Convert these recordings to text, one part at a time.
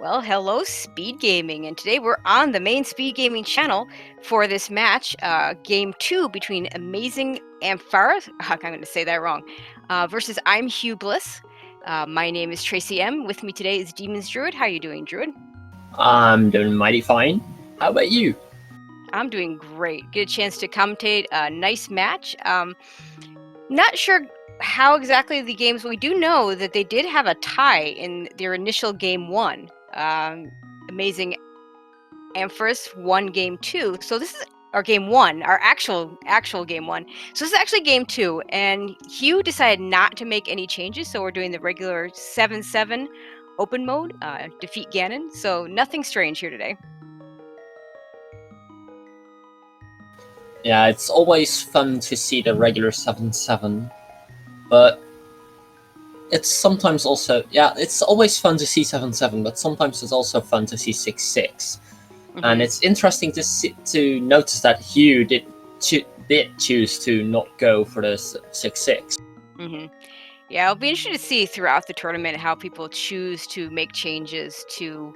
Well, hello, Speed Gaming, and today we're on the main Speed Gaming channel for this match, Game 2 between AmazingAmpharos, I'm going to say that wrong, versus imhughbliss. My name is Tracy M. With me today is Demons Druid. How are you doing, Druid? I'm doing mighty fine. How about you? I'm doing great. Get a chance to commentate a nice match. Not sure how exactly the games. We do know that they did have a tie in their initial Game 1. Amazing Ampharos won Game 2, so this is our Game 1, our actual Game 1. So this is actually Game 2, and Hugh decided not to make any changes, so we're doing the regular 7-7 open mode, defeat Ganon, so nothing strange here today. Yeah, it's always fun to see the regular 7-7, but it's sometimes also, it's always fun to see 7-7, but sometimes it's also fun to see 6-6. And it's interesting to notice that Hugh did choose to not go for the 6-6. Yeah, it'll be interesting to see throughout the tournament how people choose to make changes to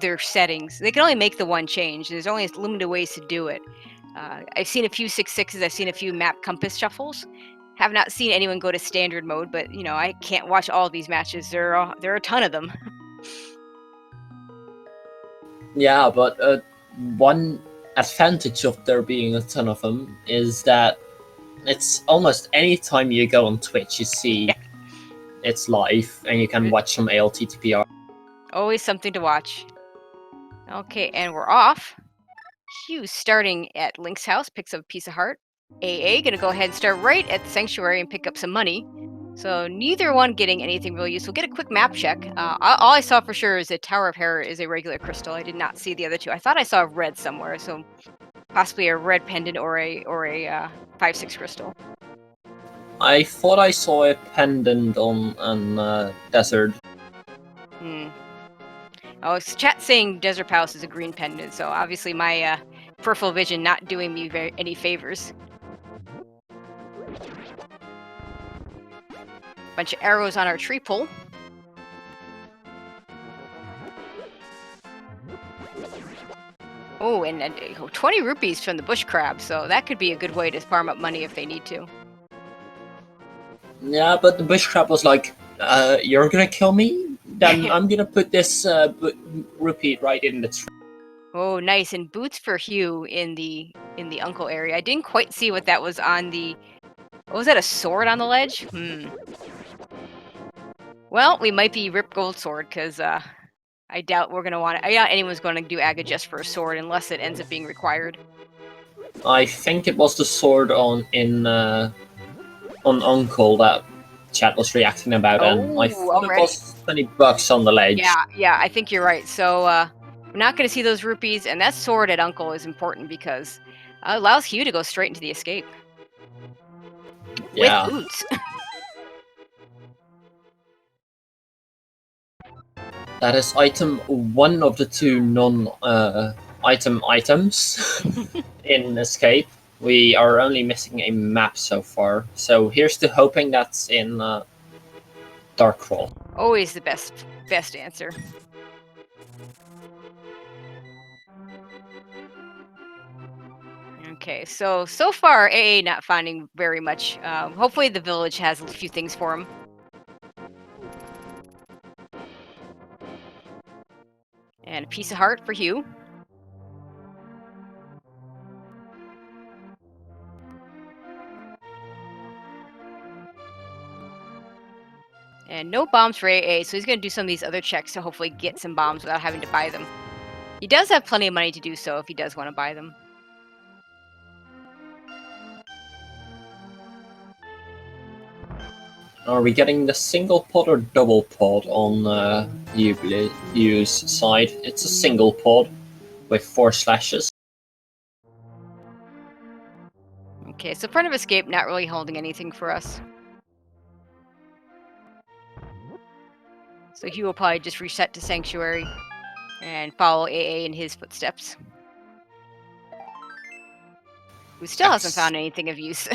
their settings. They can only make the one change. There's only limited ways to do it. I've seen a few 6-6s. I've seen a few map compass shuffles. Have not seen anyone go to standard mode, but you know, I can't watch all of these matches. There are a ton of them. Yeah, but one advantage of there being a ton of them is that it's almost any time you go on Twitch, you see it's live, and you can watch some ALTTPR. Always something to watch. Okay, and we're off. Hugh starting at Link's house, picks up a piece of heart. AA gonna go ahead and start right at the sanctuary and pick up some money. So neither one getting anything really useful. Get a quick map check. All I saw for sure is that Tower of Terror is a regular crystal. I did not see the other two. I thought I saw a red somewhere, so possibly a red pendant or a 5-6 crystal. I thought I saw a pendant on desert. Oh, it's chat saying Desert Palace is a green pendant, so obviously my peripheral vision not doing me any favors. Bunch of arrows on our tree pole. Oh, and 20 rupees from the bush crab, so that could be a good way to farm up money if they need to. Yeah, but the bush crab was like, you're gonna kill me? Then I'm gonna put this rupee right in the tree. Oh, nice. And boots for Hugh in the uncle area. I didn't quite see what that was on the... What was that, a sword on the ledge? Well, we might be Rip Gold Sword, because I doubt we're going to want it. I doubt anyone's going to do Aga just for a sword, unless it ends up being required. I think it was the sword on Uncle that chat was reacting about, and I thought it was $20 on the ledge. Yeah, I think you're right. So we're not going to see those rupees, and that sword at Uncle is important because it allows Hugh to go straight into the escape. Yeah. With boots. That is item one of the two items in Escape. We are only missing a map so far. So here's to hoping that's in Dark Crawl. Always the best answer. Okay, so far AA not finding very much. Hopefully the village has a few things for him. And a piece of heart for Hugh. And no bombs for AA, so he's going to do some of these other checks to hopefully get some bombs without having to buy them. He does have plenty of money to do so if he does want to buy them. Are we getting the single pod or double pod on U's side? It's a single pod with 4 slashes. Okay, so Front of Escape not really holding anything for us. So Hugh will probably just reset to Sanctuary and follow AA in his footsteps. Who still hasn't found anything of use.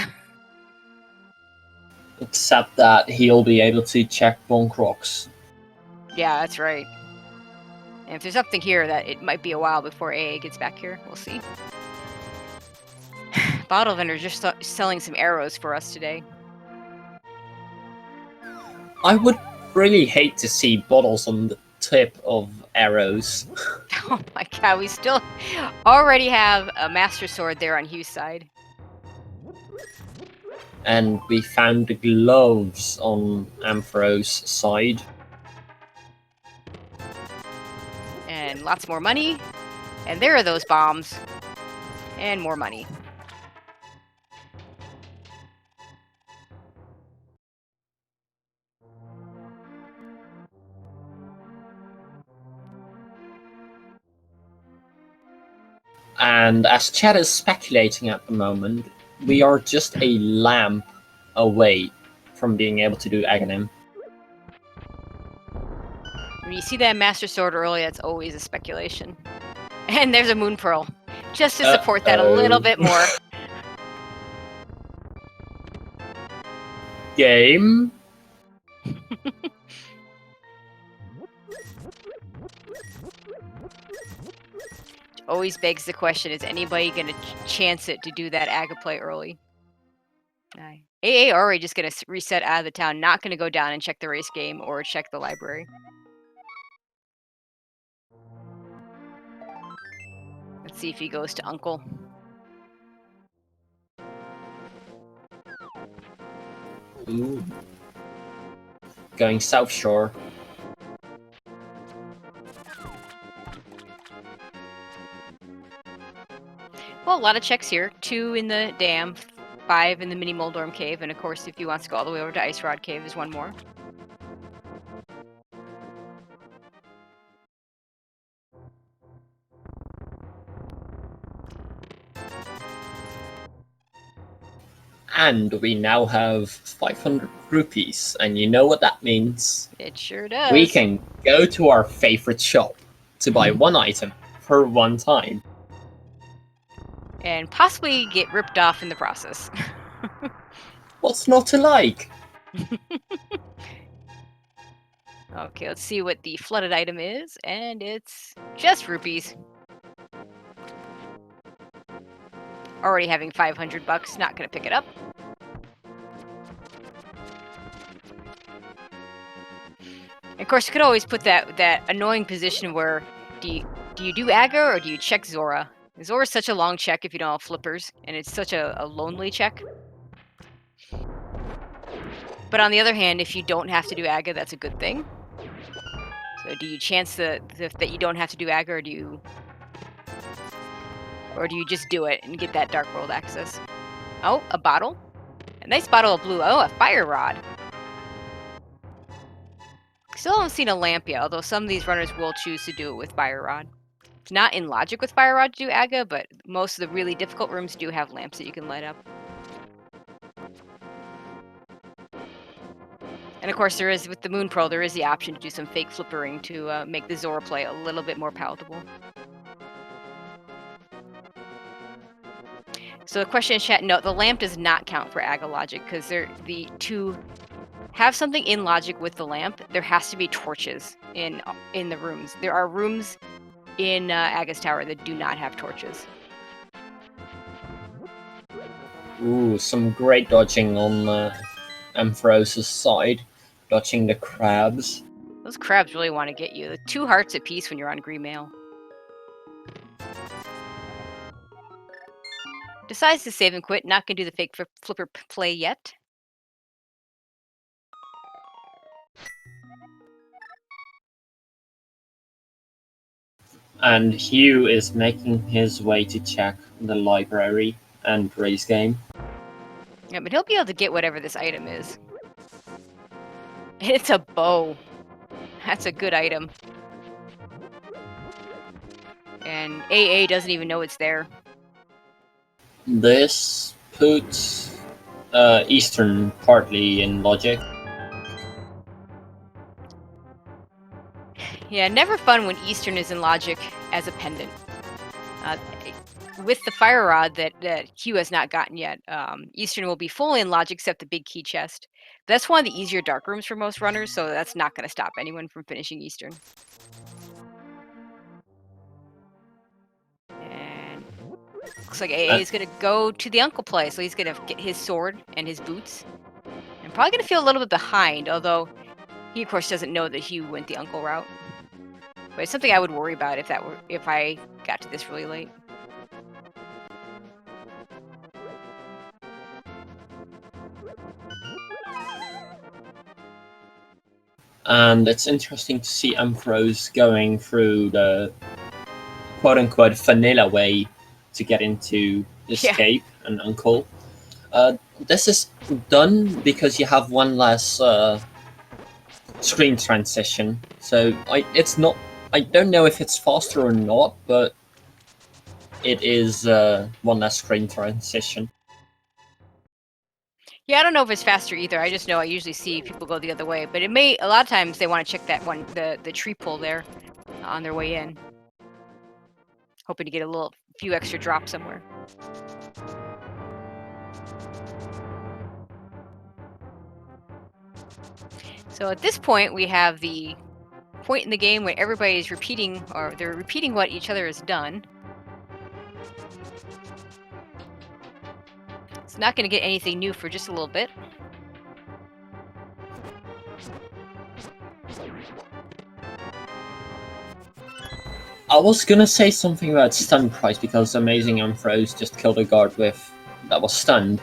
Except that he'll be able to check bonk rocks. Yeah, that's right. And if there's something here, that it might be a while before AA gets back here. We'll see. Bottle vendor's just selling some arrows for us today. I would really hate to see bottles on the tip of arrows. Oh my god, we still already have a Master Sword there on Hugh's side. And we found the gloves on Ampharos' side. And lots more money. And there are those bombs. And more money. And as chat is speculating at the moment, we are just a lamp away from being able to do Ganon. When you see that Master Sword early, that's always a speculation. And there's a Moon Pearl. Just to support that a little bit more. Game? Always begs the question, is anybody going to chance it to do that Aga play early? AA already just going to reset out of the town, not going to go down and check the race game or check the library. Let's see if he goes to Uncle. Ooh. Going South Shore. Well, a lot of checks here. 2 in the dam, 5 in the mini Moldorm Cave, and of course, if he wants to go all the way over to Ice Rod Cave, there's 1 more. And we now have 500 rupees, and you know what that means? It sure does. We can go to our favorite shop to buy 1 item for 1 time. And possibly get ripped off in the process. What's not to like? Okay, let's see what the flooded item is, and it's just rupees. Already having 500 bucks, not gonna pick it up. Of course, you could always put that annoying position where do you do Aga or do you check Zora? Zora's such a long check if you don't have flippers, and it's such a lonely check. But on the other hand, if you don't have to do Aga, that's a good thing. So do you chance that you don't have to do Aga, or do you just do it and get that Dark World access? Oh, a bottle. A nice bottle of blue. Oh, a fire rod. Still haven't seen a lamp yet, although some of these runners will choose to do it with fire rod. It's not in logic with fire rod to do Aga, but most of the really difficult rooms do have lamps that you can light up. And of course, there is, with the Moon Pearl, there is the option to do some fake flippering to make the Zora play a little bit more palatable. So the question in chat, no, the lamp does not count for Aga logic, because to have something in logic with the lamp, there has to be torches in the rooms. There are rooms in Aga's Tower that do not have torches. Ooh, some great dodging on Ampharos' side. Dodging the crabs. Those crabs really want to get you. 2 hearts apiece when you're on Green Mail. Decides to save and quit. Not going to do the fake flipper play yet. And Hugh is making his way to check the library and race game. Yeah, but he'll be able to get whatever this item is. It's a bow. That's a good item. And AA doesn't even know it's there. This puts Eastern partly in logic. Yeah, never fun when Eastern is in logic as a pendant. with the fire rod that Hugh has not gotten yet. Eastern will be fully in logic except the big key chest. That's one of the easier dark rooms for most runners, so that's not going to stop anyone from finishing Eastern. And looks like AA is going to go to the uncle play, so he's going to get his sword and his boots. And probably going to feel a little bit behind, although he of course doesn't know that Hugh went the uncle route. But it's something I would worry about if I got to this really late. And it's interesting to see Ampharos going through the quote-unquote vanilla way to get into escape and uncle. This is done because you have one less screen transition. So I don't know if it's faster or not, but it is one less screen transition. Yeah, I don't know if it's faster either. I just know I usually see people go the other way, but a lot of times they want to check that one, the tree pull there, on their way in, hoping to get a few extra drops somewhere. So at this point, we have the point in the game where everybody's repeating, or they're repeating what each other has done. It's not going to get anything new for just a little bit. I was gonna say something about stun price because AmazingAmpharos just killed a guard that was stunned.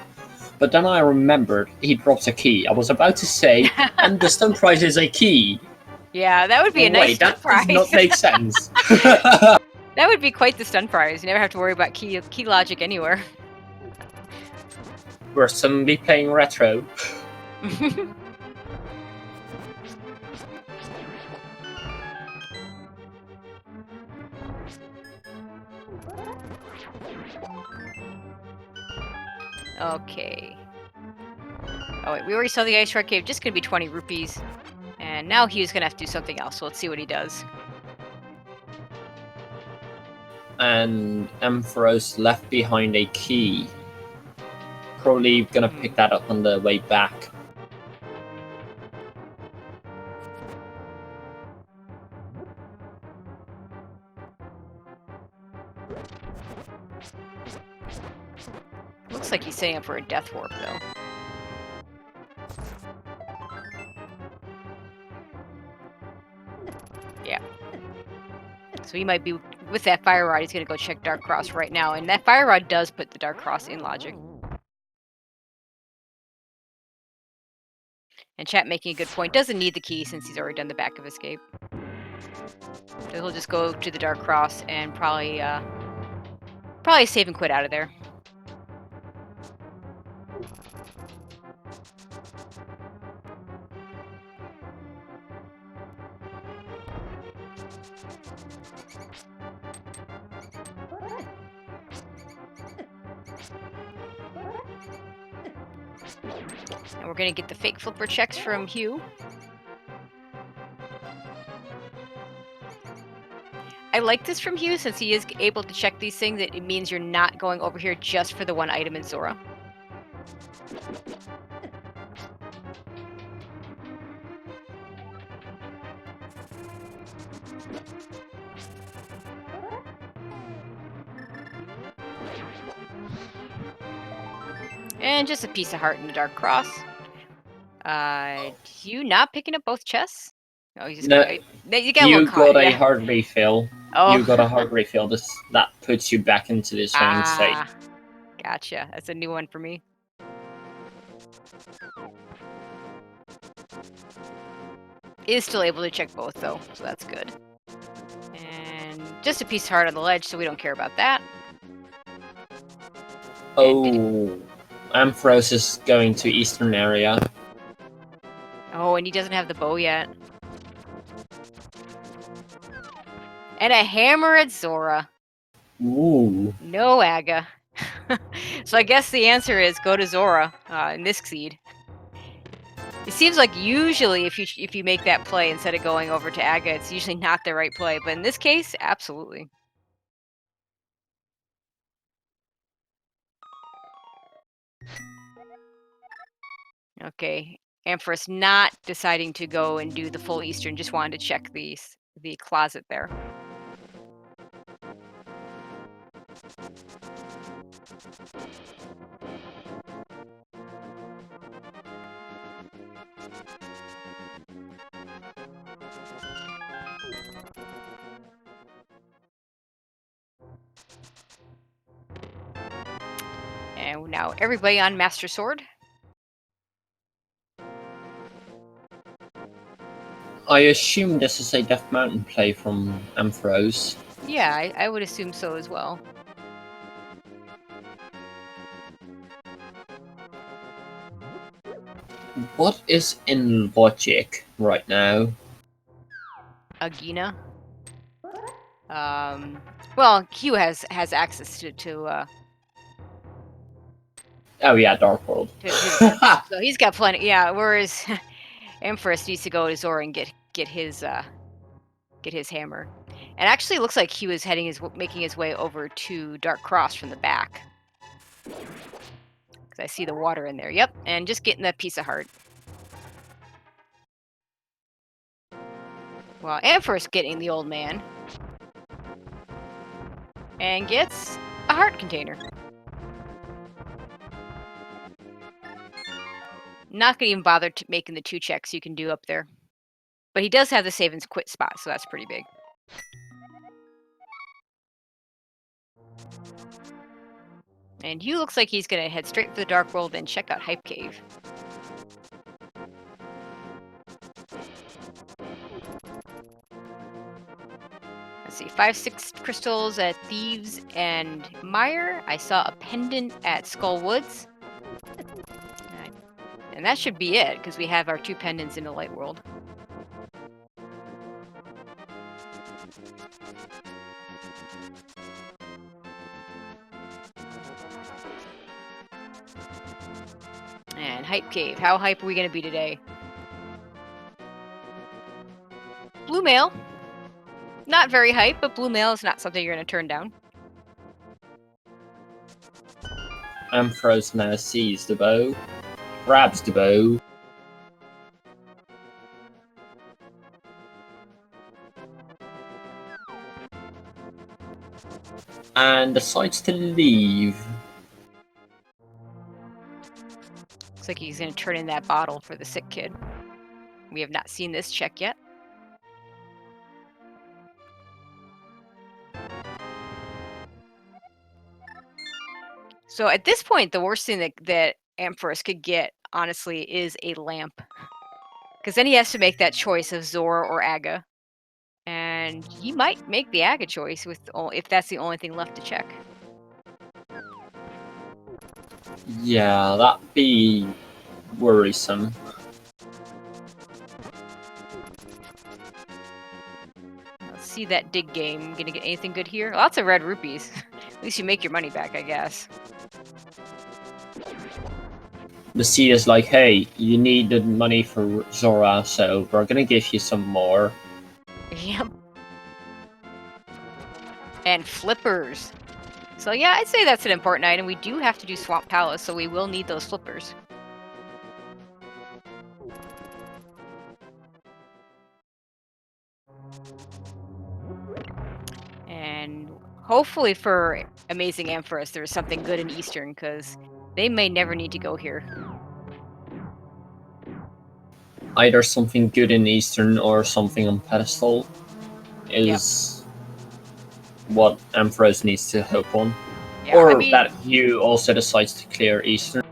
But then I remembered he drops a key. I was about to say, and the stun prize is a key. Yeah, that would be a nice stun prize. That does not make sense. That would be quite the stun prize. You never have to worry about key logic anywhere. We're suddenly playing retro. Okay. Oh wait, we already saw the Ice Rock Cave. Just gonna be 20 rupees. And now Hugh's gonna have to do something else, so let's see what he does. And Ampharos left behind a key. Probably gonna pick that up on the way back. Looks like he's setting up for a death warp, though. Yeah. So he might be, with that fire rod, he's going to go check Dark Cross right now. And that fire rod does put the Dark Cross in logic. And chat making a good point. Doesn't need the key since he's already done the back of escape. So he'll just go to the Dark Cross and probably save and quit out of there. And we're going to get the fake flipper checks from Hugh. I like this from Hugh since he is able to check these things. It means you're not going over here just for the one item in Zora. And just a piece of heart in the Dark Cross. You not picking up both chests? Oh, you just got a heart refill. Oh. You got a heart refill. That puts you back into this winning state. Gotcha. That's a new one for me. Is still able to check both though, so that's good. And just a piece of heart on the ledge, so we don't care about that. Oh, Ampharos is going to eastern area. Oh, and he doesn't have the bow yet. And a hammer at Zora. Ooh. No Aga. So I guess the answer is go to Zora in this seed. It seems like usually if you make that play instead of going over to Aga, it's usually not the right play. But in this case, absolutely. Okay. Ampharos not deciding to go and do the full Eastern, just wanted to check the closet there. And now everybody on Master Sword. I assume this is a Death Mountain play from Ampharos. Yeah, I would assume so as well. What is in logic right now? Agina. Well, Q has access to Oh yeah, Dark World. the Dark World, so he's got plenty. Yeah, whereas Ampharos needs to go to Zora and get his hammer. And actually, it looks like Q is making his way over to Dark Cross from the back. Because I see the water in there. Yep, and just getting that piece of heart. Well, Ampharos getting the old man. And gets a heart container. Not gonna even bother making the 2 checks you can do up there. But he does have the save and quit spot, so that's pretty big. And Hugh looks like he's gonna head straight for the Dark World and check out Hype Cave. Let's see, 5-6 crystals at Thieves and Mire. I saw a pendant at Skull Woods. And that should be it, because we have our 2 pendants in the Light World. And Hype Cave. How hype are we going to be today? Blue Mail. Not very hype, but Blue Mail is not something you're going to turn down. Ampharos now sees the bow, grabs the bow, and decides to leave. Looks like he's going to turn in that bottle for the sick kid. We have not seen this check yet. So at this point, the worst thing that Ampharos could get, honestly, is a lamp. Because then he has to make that choice of Zora or Aga. And he might make the Aga choice if that's the only thing left to check. Yeah, that'd be worrisome. Let's see that dig game. Gonna get anything good here? Lots of red rupees. At least you make your money back, I guess. The sea is like, hey, you need the money for Zora, so we're gonna give you some more. Yep. And flippers. So yeah, I'd say that's an important item. We do have to do Swamp Palace, so we will need those flippers. And hopefully for AmazingAmpharos, there's something good in Eastern, because they may never need to go here. Either something good in Eastern or something on pedestal is what Ampharos needs to hope on. Yeah, or I mean, that Hugh also decides to clear Eastern.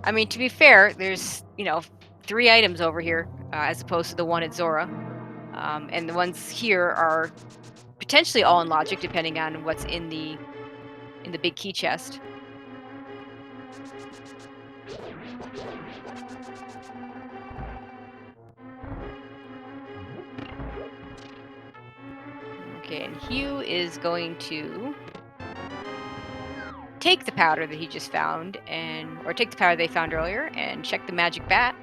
I mean, to be fair, there's 3 items over here as opposed to the one at Zora, and the ones here are potentially all in logic, depending on what's in the big key chest. Okay, and Hugh is going to take the powder that he just found, or take the powder they found earlier, and check the magic bat.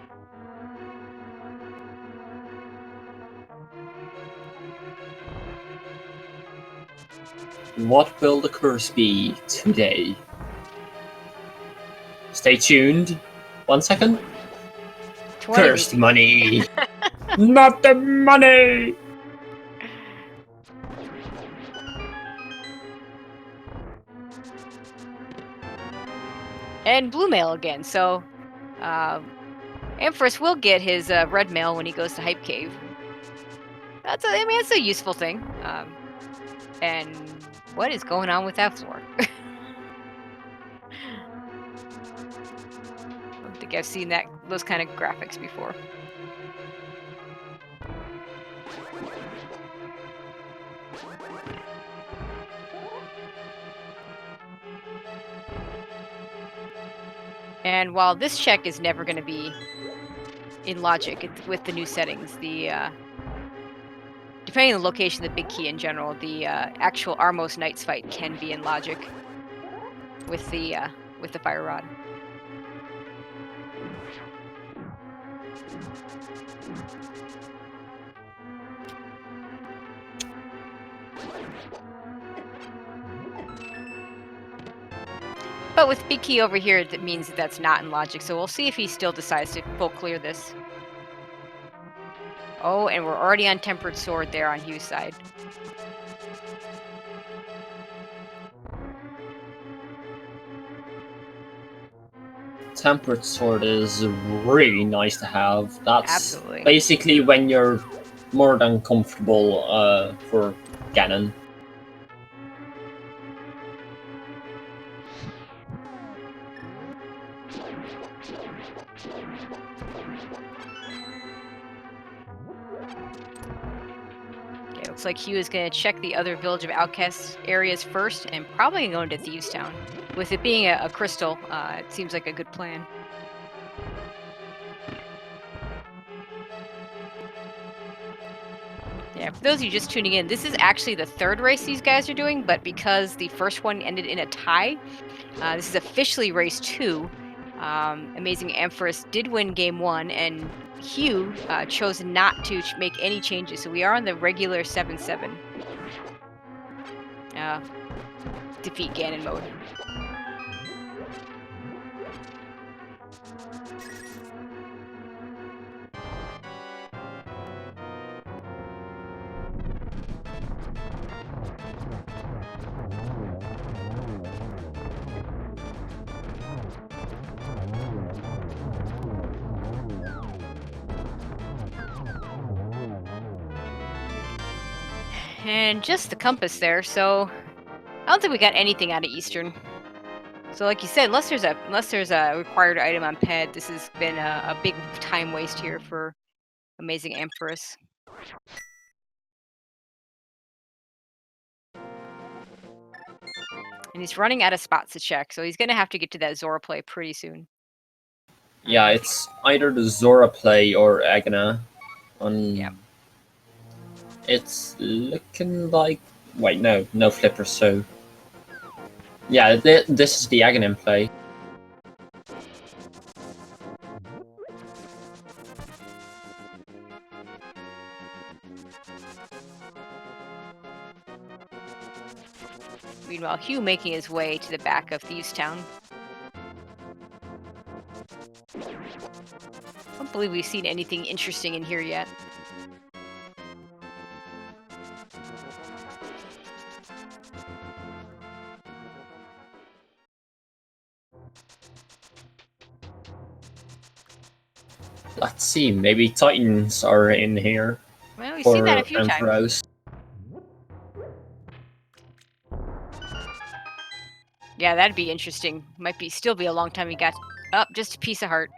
What will the curse be today? Stay tuned. 1 second. 20 Cursed rupees. money! Not the money! And blue mail again, so Ampharos will get his red mail when he goes to Hype Cave. That's a useful thing. And what is going on with that floor? I don't think I've seen those kind of graphics before. And while this check is never going to be in logic with the new settings, depending on the location of the big key in general, the actual Armos Knights fight can be in logic with the fire rod. But with big key over here, that means that's not in logic. So we'll see if he still decides to full clear this. Oh, and we're already on Tempered Sword there on Hugh's side. Tempered Sword is really nice to have. That's Absolutely. basically when you're more than comfortable for Ganon. Okay, looks like Hugh is going to check the other Village of Outcasts areas first, and probably going to Thieves Town. With it being a crystal, it seems like a good plan. Yeah, for those of you just tuning in, this is actually the third race these guys are doing, but because the first one ended in a tie, this is officially race 2. AmazingAmpharos did win game 1, and Hugh chose not to make any changes, so we are on the regular 7-7 defeat Ganon mode. And just the compass there, so I don't think we got anything out of Eastern. So like you said, unless there's a required item on Ped, this has been a big time waste here for AmazingAmpharos. And he's running out of spots to check, so he's going to have to get to that Zora play pretty soon. Yeah, it's either the Zora play or Agna. Yeah. It's looking like... Wait, no flippers, so... Yeah, this is the Aghanim play. Meanwhile, Hugh making his way to the back of Thieves Town. I don't believe we've seen anything interesting in here yet. Let's see, maybe Titans are in here. Well, we've seen that a few times. Yeah, that'd be interesting. Might still be a long time he got up. Just a piece of heart.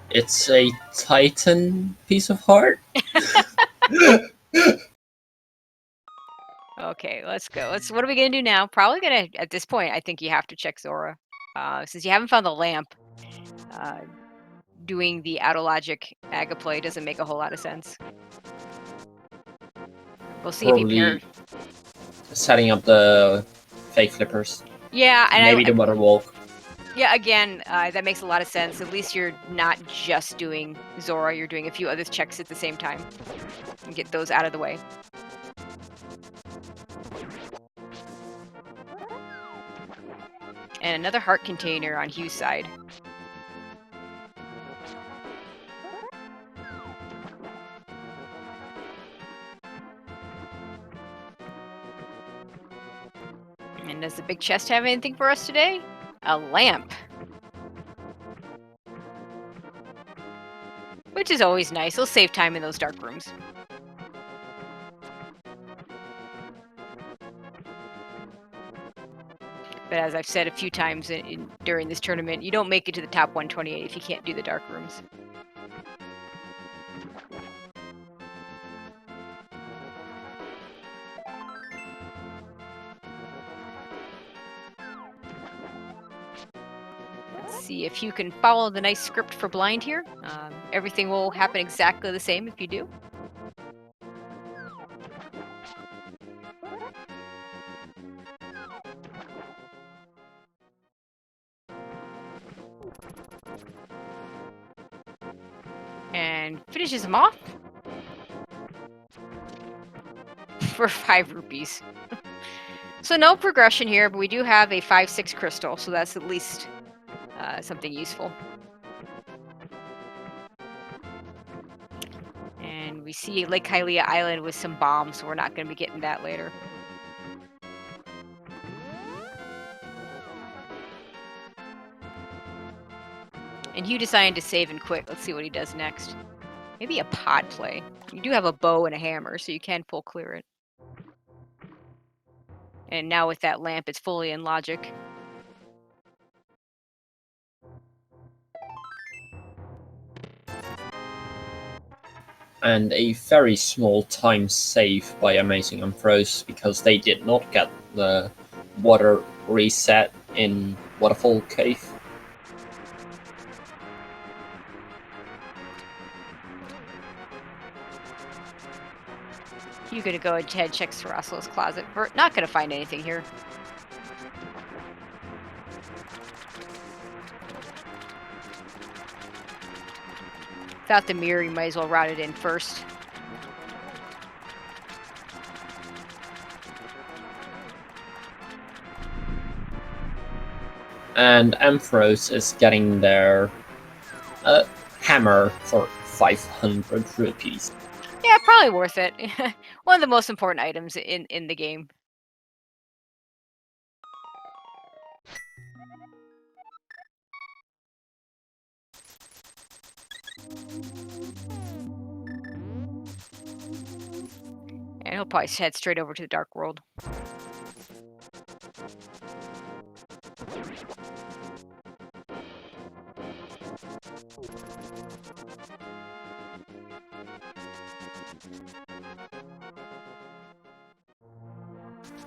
It's a Titan piece of heart. Okay, let's go. What are we gonna do now? Probably gonna, at this point, I think you have to check Zora. Since you haven't found the lamp, doing the out-of-logic Aga play doesn't make a whole lot of sense. We'll see Probably if he setting up the fake flippers. Yeah, and maybe the Mother Walk. Yeah, again, that makes a lot of sense. At least you're not just doing Zora, you're doing a few other checks at the same time. And get those out of the way. And another heart container on Hugh's side. And does the big chest have anything for us today? A lamp. Which is always nice. It'll save time in those dark rooms. But as I've said a few times during this tournament, you don't make it to the top 128 if you can't do the dark rooms. Let's see if you can follow the nice script for blind here. Everything will happen exactly the same if you do. And finishes him off for 5 rupees. So no progression here, but we do have a 5/6 crystal, so that's at least something useful. And we see Lake Hylia Island with some bombs, so we're not going to be getting that later. And Hugh decided to save and quit. Let's see what he does next. Maybe a pod play. You do have a bow and a hammer, so you can full clear it. And now with that lamp, it's fully in logic. And a very small time save by AmazingAmpharos because they did not get the water reset in Waterfall Cave. You're gonna go ahead, check Saraslo's closet. We're not gonna find anything here. Without the mirror, you might as well route it in first. And Ampharos is getting their hammer for 500 rupees. Yeah, probably worth it. One of the most important items in the game. And he'll probably head straight over to the Dark World.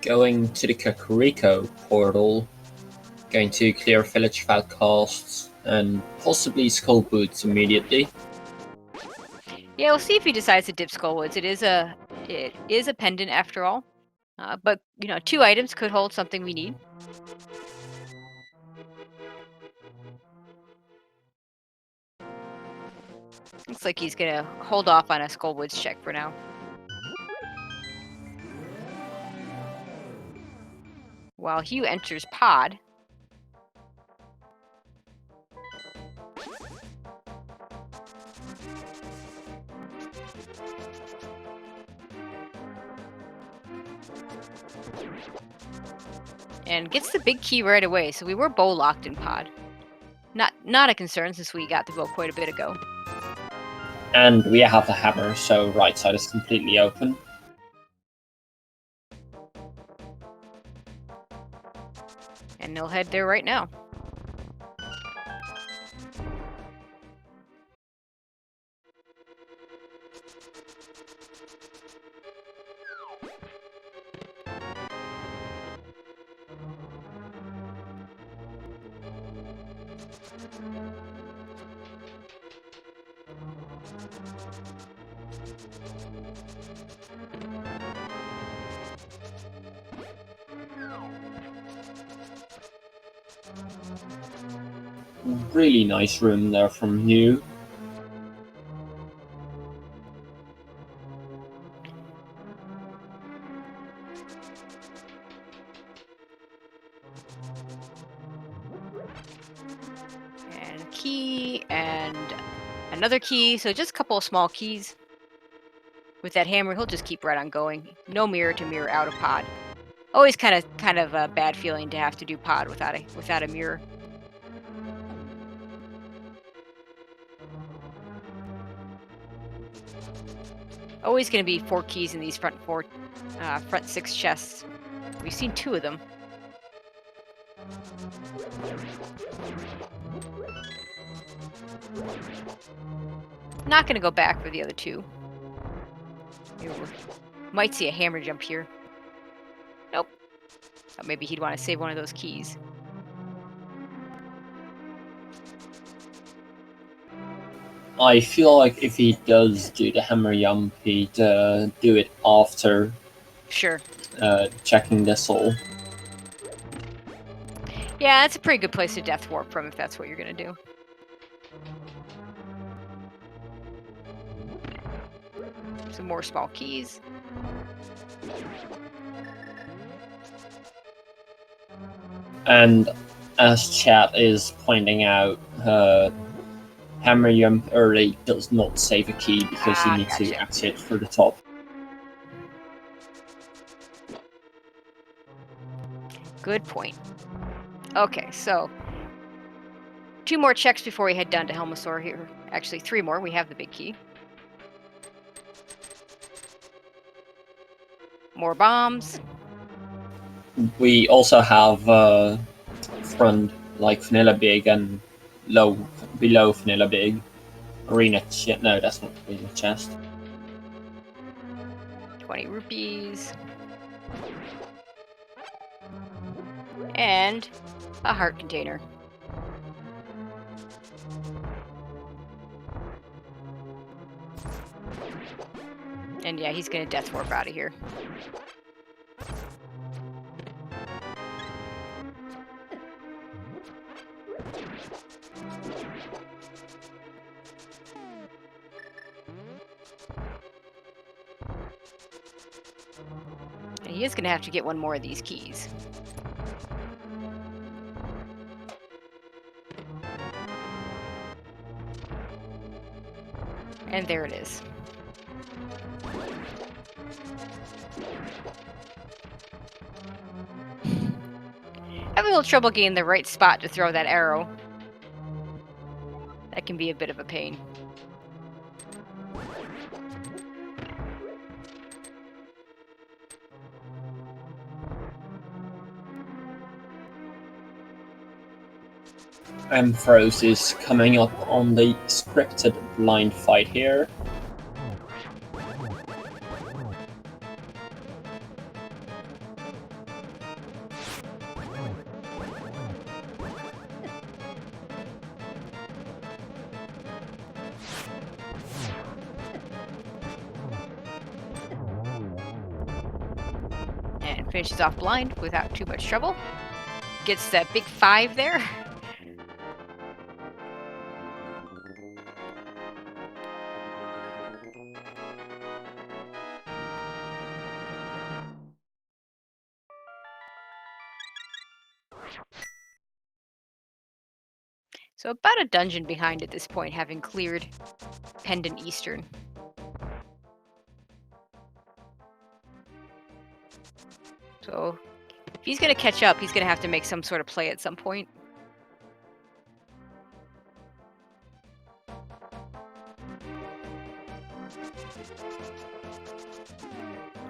Going to the Kakariko portal, going to clear village outcasts, and possibly Skull Boots immediately. Yeah, we'll see if he decides to dip Skullwoods. It is a pendant after all. But, you know, 2 items could hold something we need. Looks like he's gonna hold off on a Skullwoods check for now. While Hugh enters pod. And gets the big key right away, so we were bow locked in pod. Not a concern since we got the bow quite a bit ago. And we have a hammer, so right side is completely open. And they'll head there right now. Really nice room there from you. And key and another key, so just a couple of small keys. With that hammer, he'll just keep right on going. No mirror to mirror out of pod. Always kind of a bad feeling to have to do pod without a mirror. Always going to be 4 keys in these front 6 chests. We've seen 2 of them. Not going to go back for the other 2. Might see a hammer jump here. Nope. Oh, maybe he'd want to save one of those keys. I feel like if he does do the hammer jump, he'd do it after Sure. checking this all. Yeah, that's a pretty good place to death warp from if that's what you're going to do. Some more small keys. And as chat is pointing out, hammer jump early does not save a key because you need to exit for the top. Good point. Okay, so 2 more checks before we head down to Helmasaur here. Actually, 3 more. We have the big key. More bombs. We also have front like Vanilla Big and below Vanilla Big. Arena chest. No, that's not arena chest. 20 rupees. And a heart container. And yeah, he's gonna death warp out of here. And he is gonna have to get one more of these keys. And there it is. Having a little trouble getting the right spot to throw that arrow. That can be a bit of a pain. Ampharos is coming up on the scripted blind fight here. And finishes off blind without too much trouble. Gets that big 5 there. So about a dungeon behind at this point, having cleared Pendant Eastern. So if he's going to catch up, he's going to have to make some sort of play at some point.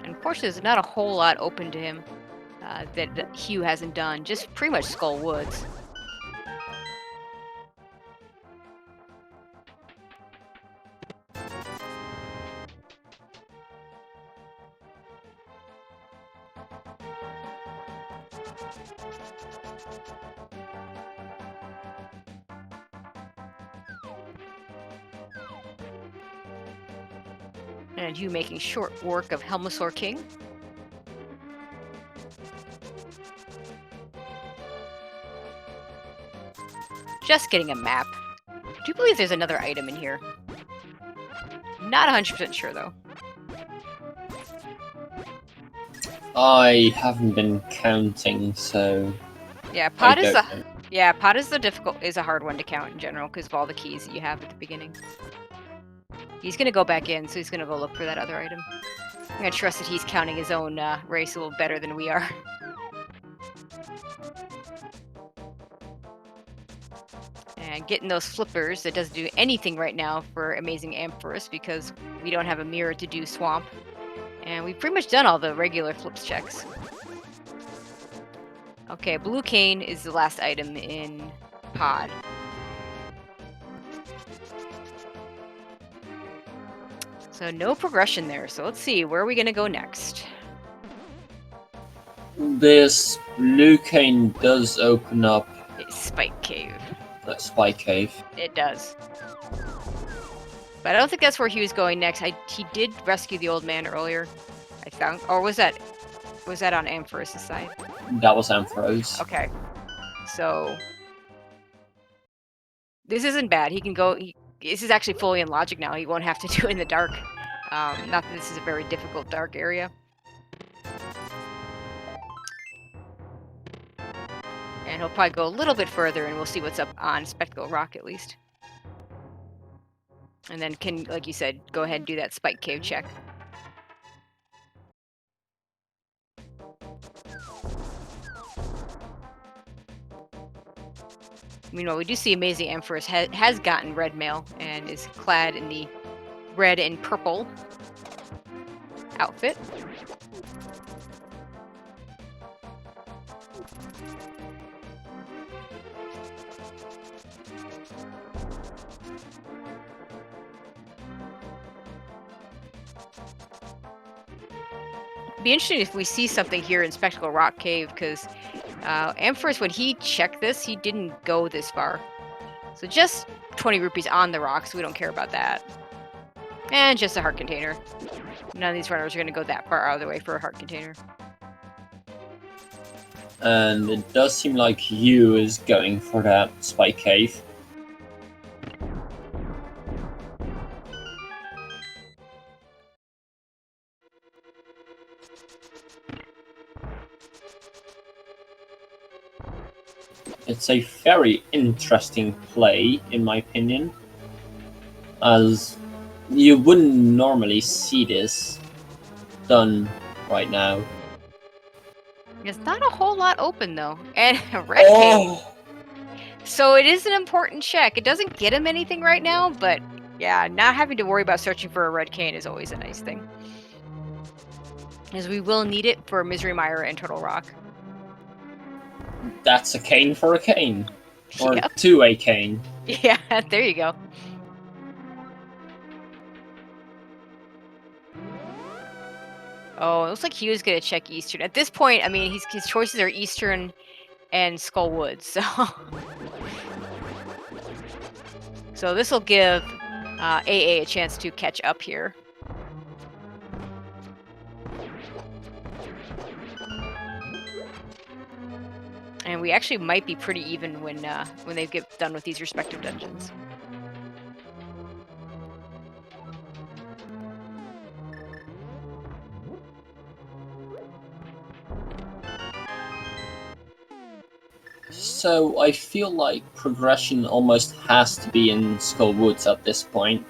Unfortunately, there's not a whole lot open to him that Hugh hasn't done. Just pretty much Skull Woods. And you making short work of Helmasaur King. Just getting a map. Do you believe there's another item in here? Not 100% sure though. I haven't been counting, so yeah, pod is a hard one to count in general because of all the keys that you have at the beginning. He's gonna go back in, so he's gonna go look for that other item. I'm gonna trust that he's counting his own race a little better than we are. And getting those flippers, that doesn't do anything right now for AmazingAmpharos because we don't have a mirror to do swamp. And we've pretty much done all the regular flips checks. Okay, blue cane is the last item in pod. So no progression there. So let's see, where are we going to go next? This blue cane does open up A spike cave. that spike cave. It does. But I don't think that's where he was going next. He did rescue the old man earlier, I found. Or was that on Ampharos' side? That was Ampharos. Okay. So this isn't bad. He can go. This is actually fully in logic now. He won't have to do it in the dark. Not that this is a very difficult dark area. And he'll probably go a little bit further, and we'll see what's up on Spectacle Rock at least. And then can, like you said, go ahead and do that spike cave check. Meanwhile, we do see AmazingAmpharos has gotten red mail and is clad in the red and purple outfit. Be interesting if we see something here in Spectacle Rock Cave, because Ampharos, when he checked this, he didn't go this far. So just 20 rupees on the rock, so we don't care about that. And just a heart container. None of these runners are going to go that far out of the way for a heart container. And it does seem like Hugh is going for that spike cave. It's a very interesting play, in my opinion, as you wouldn't normally see this done right now. There's not a whole lot open, though. And a red cave. So it is an important check. It doesn't get him anything right now, but yeah, not having to worry about searching for a red cane is always a nice thing. As we will need it for Misery Mire and Turtle Rock. That's a cane for a cane. Or Yep. to a cane. Yeah, there you go. Oh, it looks like he was going to check Eastern. At this point, I mean, his choices are Eastern and Skull Woods, so... So this will give AA a chance to catch up here. And we actually might be pretty even when they get done with these respective dungeons. So I feel like progression almost has to be in Skull Woods at this point.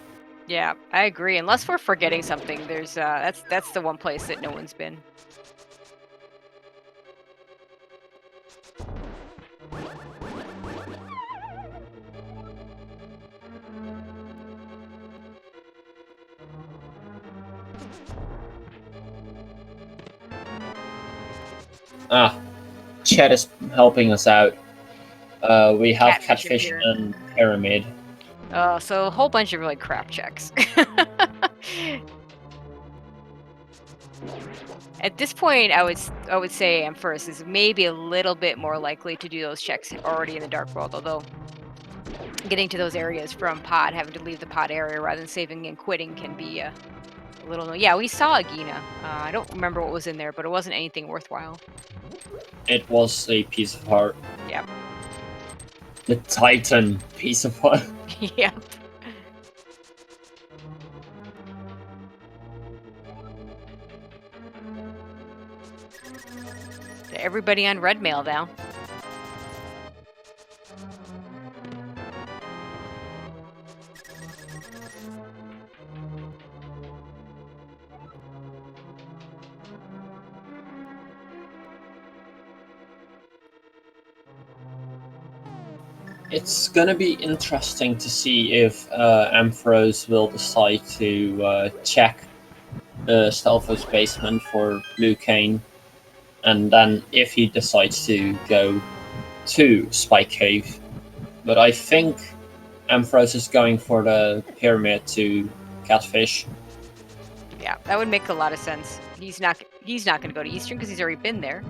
Yeah, I agree. Unless we're forgetting something, there's that's the one place that no one's been. Ah, Chet is helping us out. We have Catfish here. and Pyramid. So a whole bunch of really crap checks. At this point, I would say Ampharos is maybe a little bit more likely to do those checks already in the Dark World, although getting to those areas from pod, having to leave the pod area rather than saving and quitting can be a little... Yeah, we saw a Gina. I don't remember what was in there, but it wasn't anything worthwhile. It was a piece of heart. Yep. The Titan piece of heart. Yep. Everybody on red mail now. It's gonna be interesting to see if Ampharos will decide to check Stelfo's basement for blue cane, and then if he decides to go to Spike Cave. But I think Ampharos is going for the pyramid to Catfish. Yeah, that would make a lot of sense. He's not going to go to Eastern because he's already been there.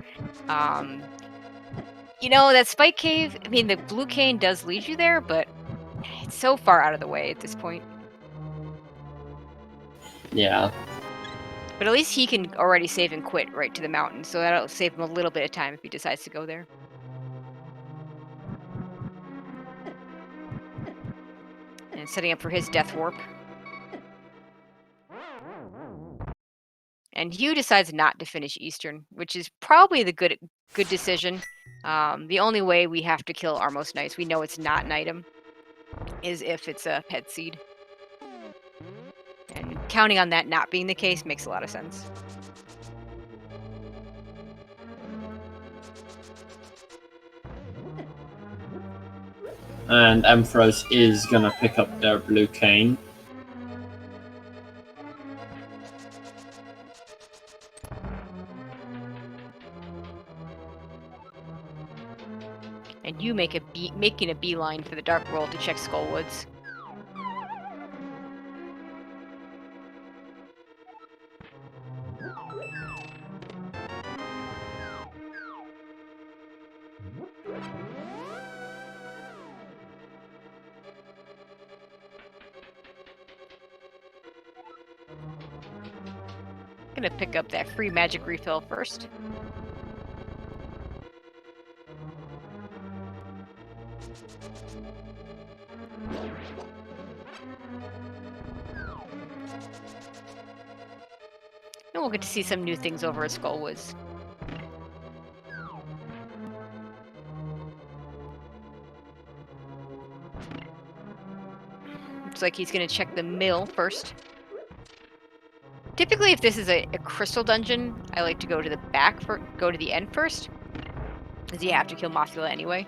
You know, that Spike Cave, I mean, the blue cane does lead you there, but it's so far out of the way at this point. Yeah. But at least he can already save and quit right to the mountain, so that'll save him a little bit of time if he decides to go there. And setting up for his death warp. And Hugh decides not to finish Eastern, which is probably the good decision. The only way we have to kill Armos Knights, we know it's not an item, is if it's a pet seed. And counting on that not being the case makes a lot of sense. And Ampharos is gonna pick up their blue cane. And you making a beeline for the Dark World to check Skullwoods. Gonna pick up that free magic refill first. And we'll get to see some new things over at Skullwoods. Looks like he's gonna check the mill first. Typically, if this is a crystal dungeon, I like to go to the back go to the end first, because you have to kill Mothula anyway.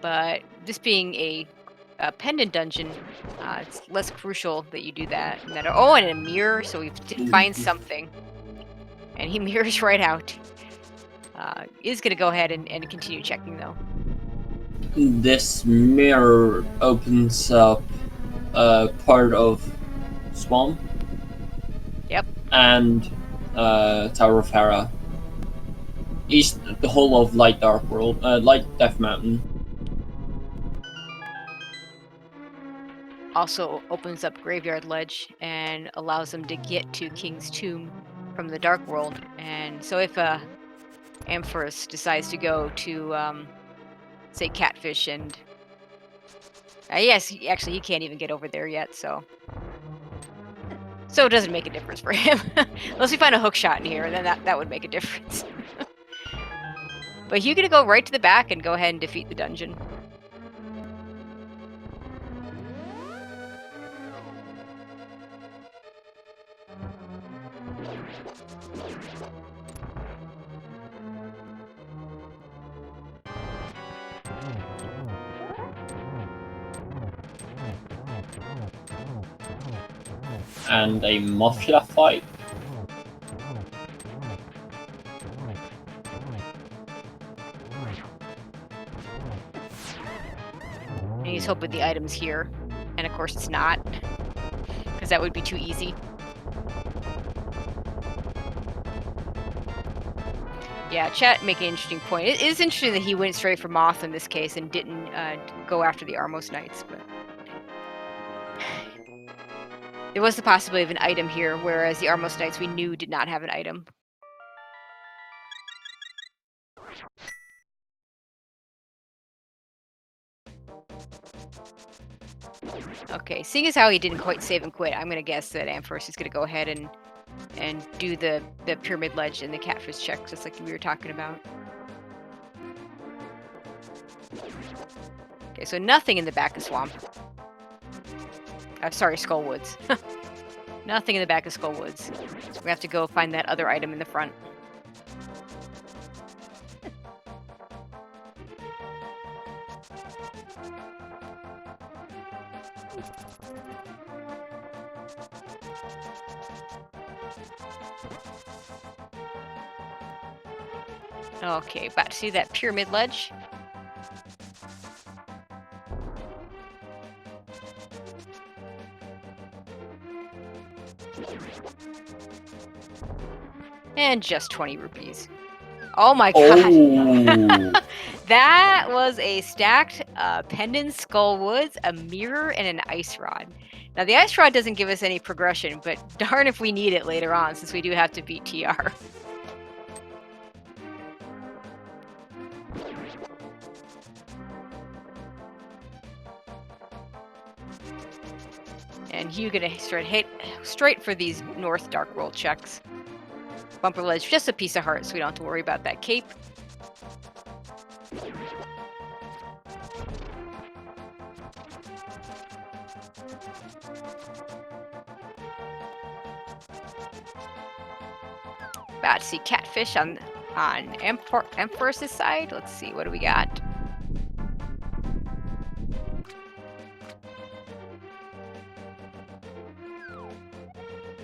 But this being a pendant dungeon, it's less crucial that you do that. And a mirror, so we find something. And he mirrors right out. Is going to go ahead and continue checking, though. This mirror opens up part of Swamp. Yep. And Tower of Hera. The whole of Light Dark World, Light Death Mountain. Also opens up Graveyard Ledge and allows them to get to King's Tomb from the Dark World. And so if Ampharos decides to go to, say, Catfish and... yes, actually, he can't even get over there yet, so... So it doesn't make a difference for him. Unless we find a hook shot in here, then that would make a difference. But you're going to go right to the back and go ahead and defeat the dungeon. And a Mothula fight. And he's hoping the item's here. And of course it's not. Because that would be too easy. Yeah, chat making an interesting point. It is interesting that he went straight for Moth in this case and didn't go after the Armos Knights, but... There was the possibility of an item here, whereas the Armos Knights we knew did not have an item. Okay, seeing as how he didn't quite save and quit, I'm going to guess that Ampharos is going to go ahead and do the Pyramid Ledge and the Catfish check, just like we were talking about. Okay, so nothing in the back of Swamp. Sorry, Skullwoods. Nothing in the back of Skullwoods. So we have to go find that other item in the front. Okay, about to see that pyramid ledge. And just 20 rupees. Oh my god. Oh, That was a stacked pendant skull woods, a mirror, and an ice rod. Now the ice rod doesn't give us any progression, but darn if we need it later on since we do have to beat TR. And Hugh gonna hit straight for these North Dark World checks. Bumper ledge, just a piece of heart, so we don't have to worry about that cape. About to see catfish on Ampharos' side. Let's see, what do we got?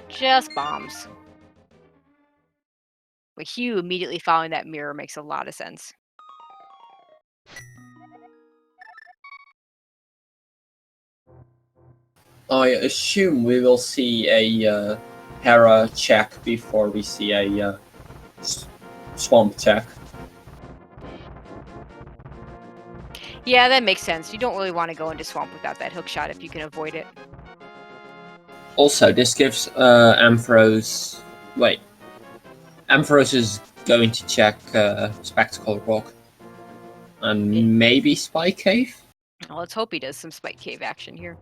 Just bombs. But Hugh immediately following that mirror makes a lot of sense. I assume we will see a Hera check before we see a swamp check. Yeah, that makes sense. You don't really want to go into swamp without that hook shot if you can avoid it. Also, this gives Ampharos... Wait. Ampharos is going to check Spectacle Rock. And maybe Spy Cave? Well, let's hope he does some Spike Cave action here.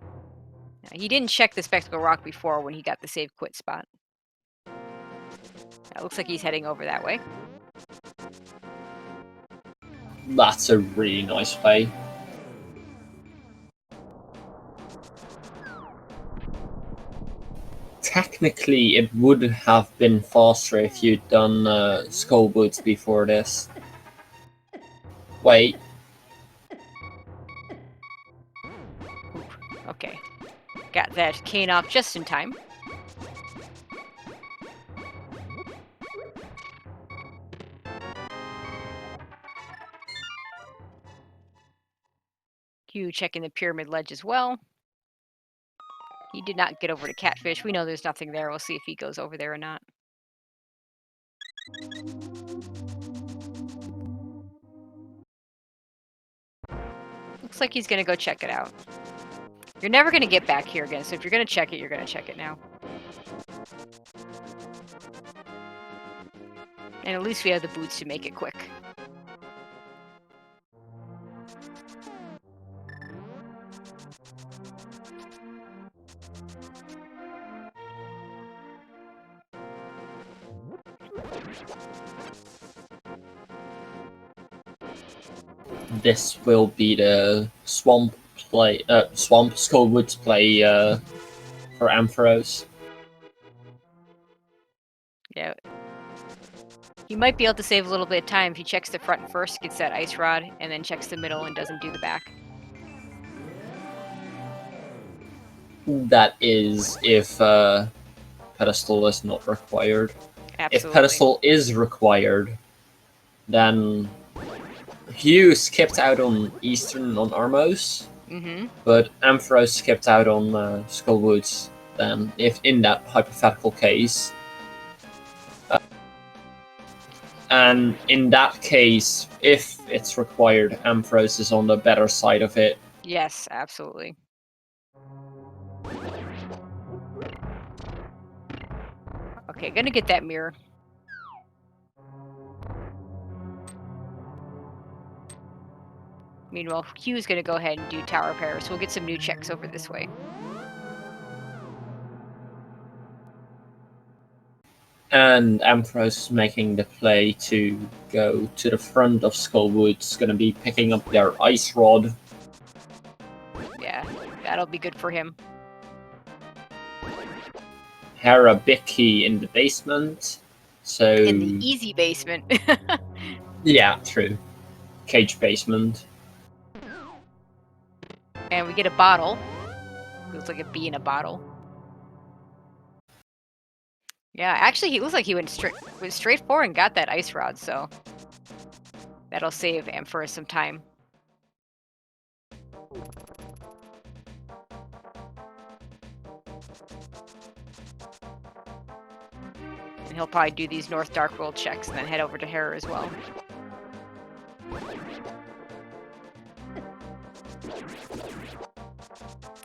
He didn't check the Spectacle Rock before when he got the save quit spot. It looks like he's heading over that way. That's a really nice play. Technically, it would have been faster if you'd done Skullwoods before this. Wait. Okay. Got that cane off just in time. Hugh checking the pyramid ledge as well. He did not get over to Catfish. We know there's nothing there. We'll see if he goes over there or not. Looks like he's going to go check it out. You're never going to get back here again, so if you're going to check it, you're going to check it now. And at least we have the boots to make it quick. This will be the swamp Skullwoods play for Ampharos. Yeah. He might be able to save a little bit of time if he checks the front first, gets that ice rod, and then checks the middle and doesn't do the back. That is if pedestal is not required. Absolutely. If pedestal is required, then Hugh skipped out on Eastern on Armos, but Ampharos skipped out on Skullwoods. Then, if in that hypothetical case, and in that case, if it's required, Ampharos is on the better side of it. Yes, absolutely. Okay, gonna get that mirror. Meanwhile, Hugh's gonna go ahead and do Tower of Paris. We'll get some new checks over this way. And Ampharos is making the play to go to the front of Skullwoods, gonna be picking up their ice rod. Yeah, that'll be good for him. Hera big key in the basement, so... In the easy basement. Yeah, true. Cage basement. And we get a bottle. Looks like a bee in a bottle. Yeah, actually, he looks like he went straight forward and got that ice rod, so that'll save Ampharos some time. And he'll probably do these North Dark World checks and then head over to Hera as well.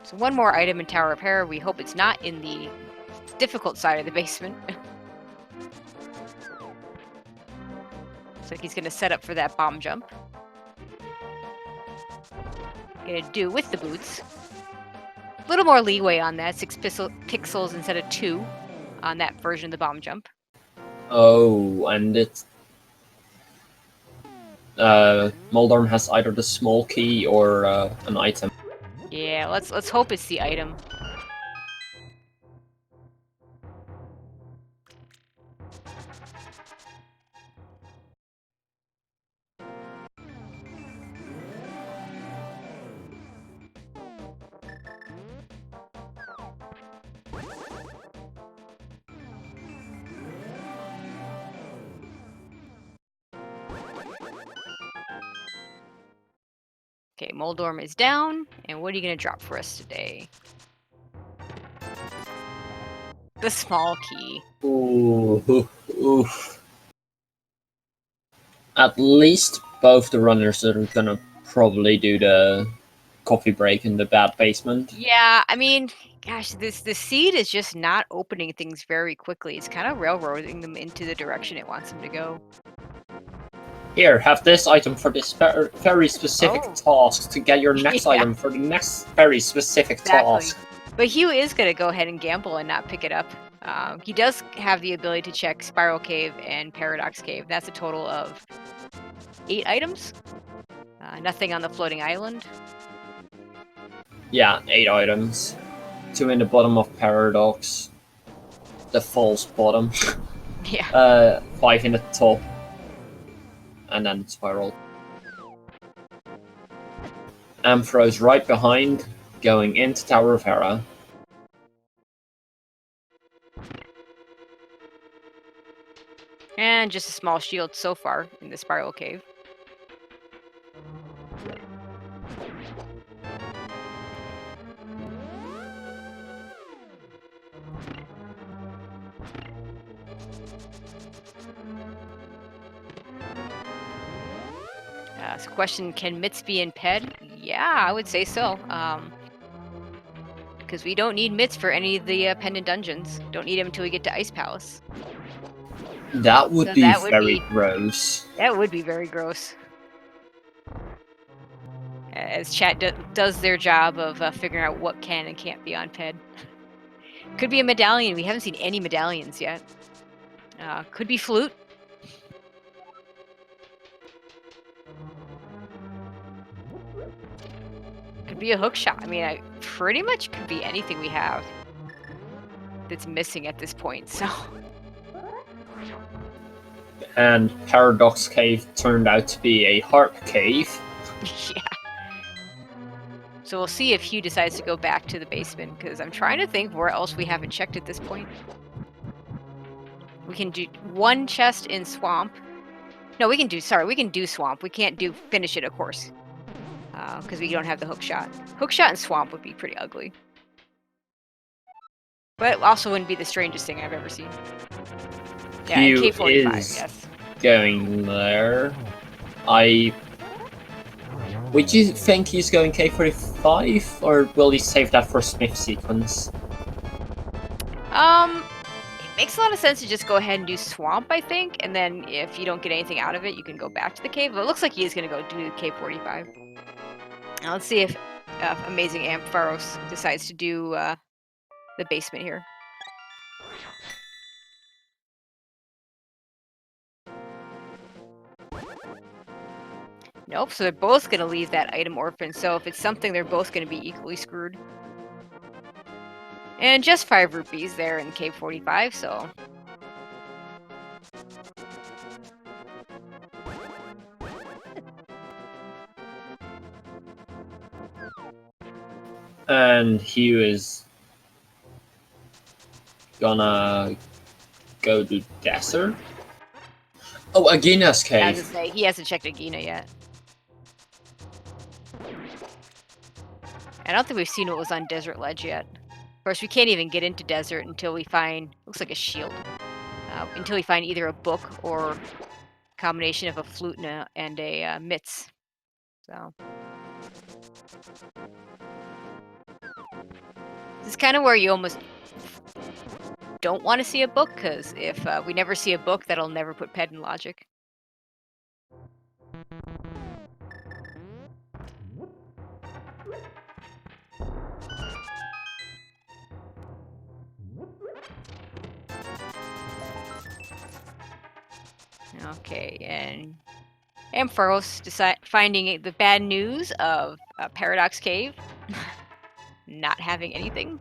So one more item in Tower of Hera. We hope it's not in the difficult side of the basement. Looks like he's going to set up for that bomb jump. Gonna do with the boots. A little more leeway on that, 6 pixels instead of 2 on that version of the bomb jump. Oh, and it's Moldorm has either the small key or an item. Yeah, let's hope it's the item. Okay, Moldorm is down, and what are you gonna drop for us today? The small key. Ooh, ooh. At least both the runners are gonna probably do the coffee break in the bad basement. Yeah, I mean, gosh, the seed is just not opening things very quickly. It's kind of railroading them into the direction it wants them to go. Here, have this item for this very specific task to get your next Yeah. item for the next very specific task. But Hugh is going to go ahead and gamble and not pick it up. He does have the ability to check Spiral Cave and Paradox Cave. That's a total of 8 items. Nothing on the floating island. Yeah, 8 items. 2 in the bottom of Paradox. The false bottom. Yeah. 5 in the top. And then Spiral. Ampharos right behind, going into Tower of Hera. And just a small shield so far in the Spiral Cave. So question, can Mitts be in Ped? Yeah, I would say so. Because we don't need Mitts for any of the pendant dungeons. Don't need him until we get to Ice Palace. That would be very gross. That would be very gross. As chat does their job of figuring out what can and can't be on Ped. Could be a medallion. We haven't seen any medallions yet. Could be flute. Could be a hook shot. I mean, pretty much could be anything we have that's missing at this point, so. And Paradox Cave turned out to be a harp cave. Yeah. So we'll see if Hugh decides to go back to the basement, because I'm trying to think where else we haven't checked at this point. We can do 1 chest in Swamp. No, we can do Swamp. We can't finish it, of course. Because we don't have the hook shot. Hook shot in Swamp would be pretty ugly. But also wouldn't be the strangest thing I've ever seen. Yeah, Hugh K45, is yes. going there. Would you think he's going K45, or will he save that for Smith sequence? It makes a lot of sense to just go ahead and do Swamp, I think, and then if you don't get anything out of it, you can go back to the cave. But it looks like he is going to go do K45. Now let's see if AmazingAmpharos decides to do the basement here. Nope, so they're both going to leave that item orphan, so if it's something, they're both going to be equally screwed. And just 5 rupees there in K45, so. And Hugh is gonna go to desert. Oh, Agina's I was cave. gonna say, he hasn't checked Agina yet. I don't think we've seen what was on Desert Ledge yet. Of course, we can't even get into desert until we find, looks like a shield, until we find either a book or a combination of a flute and a mitts. So this is kind of where you almost don't want to see a book, because if we never see a book, that'll never put Ped in logic. Okay, and Ampharos finding the bad news of Paradox Cave not having anything.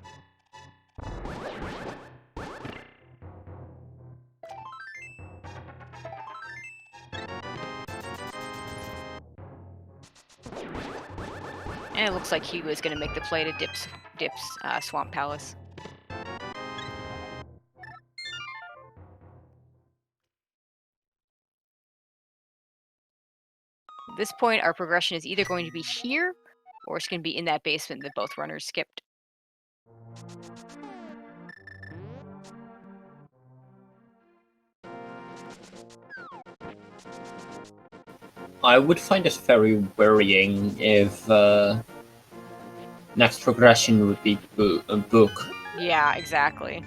And it looks like he was going to make the play to Dip's Swamp Palace. At this point, our progression is either going to be here, or it's going to be in that basement that both runners skipped. I would find it very worrying if next progression would be a book. Yeah, exactly.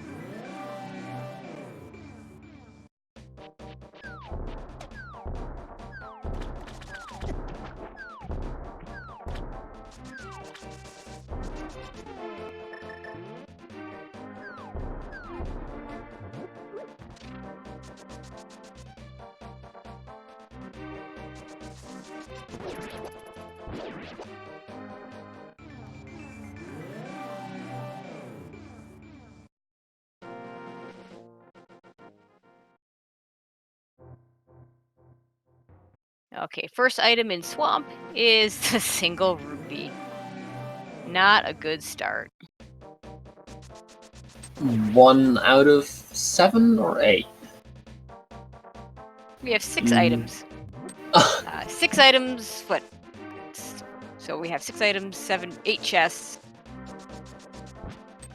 Okay, first item in Swamp is the single rupee. Not a good start. 1 out of 7 or 8? We have 6 items. 6 items, what? So we have 6 items, 8 chests.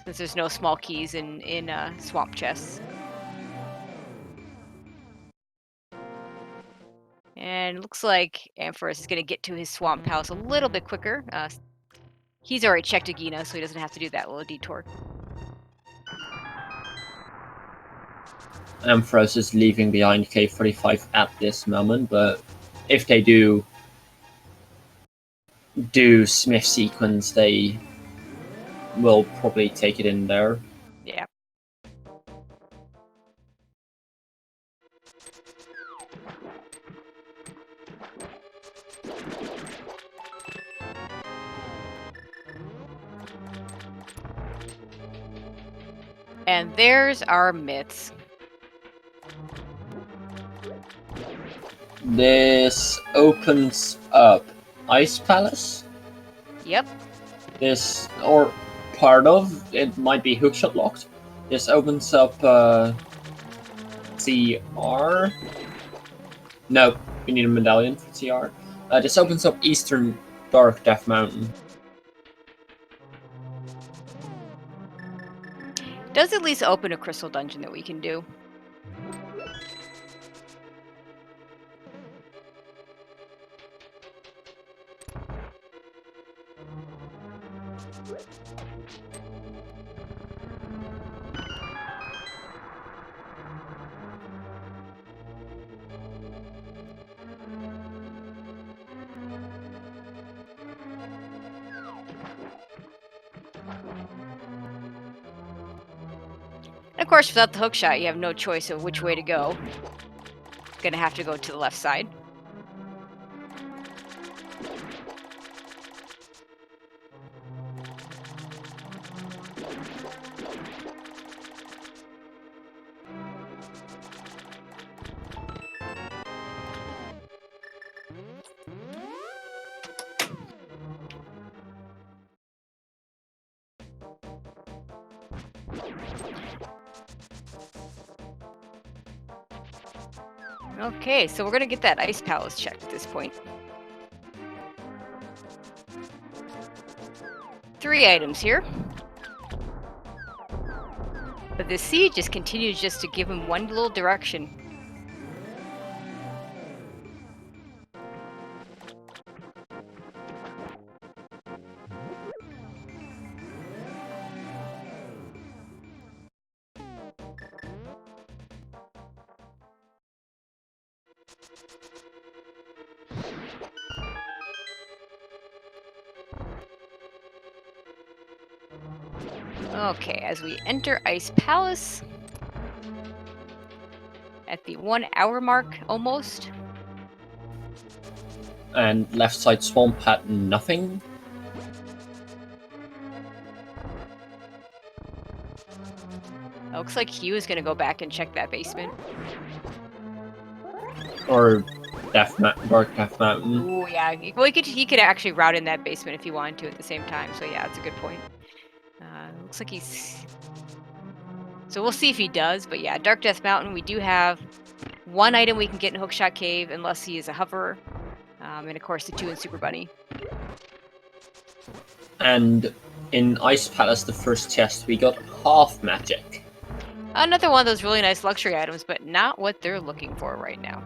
Since there's no small keys in Swamp chests. And looks like Ampharos is going to get to his Swamp Palace a little bit quicker. He's already checked Agina, so he doesn't have to do that little detour. Ampharos is leaving behind K45 at this moment, but if they do Smith sequence, they will probably take it in there. Yeah. And there's our mitts. This opens up Ice Palace. Yep. This, or part of, it might be hookshot locked. This opens up TR. No, we need a medallion for TR. This opens up Eastern Dark Death Mountain. Does at least open a crystal dungeon that we can do. And of course, without the hook shot, you have no choice of which way to go. Gonna have to go to the left side. Okay, so we're gonna get that ice palace checked at this point. 3 items here. But the sea just continues just to give him one little direction. Okay, as we enter Ice Palace, at the 1 hour mark almost. And left side swamp had nothing. Looks like Hugh is gonna go back and check that basement. Or Death Mountain. Ooh, yeah. Well, he could actually route in that basement if he wanted to at the same time. So yeah, that's a good point. Looks like he's. So we'll see if he does. But yeah, Dark Death Mountain. We do have 1 item we can get in Hookshot Cave, unless he is a hoverer, and of course the 2 in Super Bunny. And in Ice Palace, the first chest, we got half magic. Another one of those really nice luxury items, but not what they're looking for right now.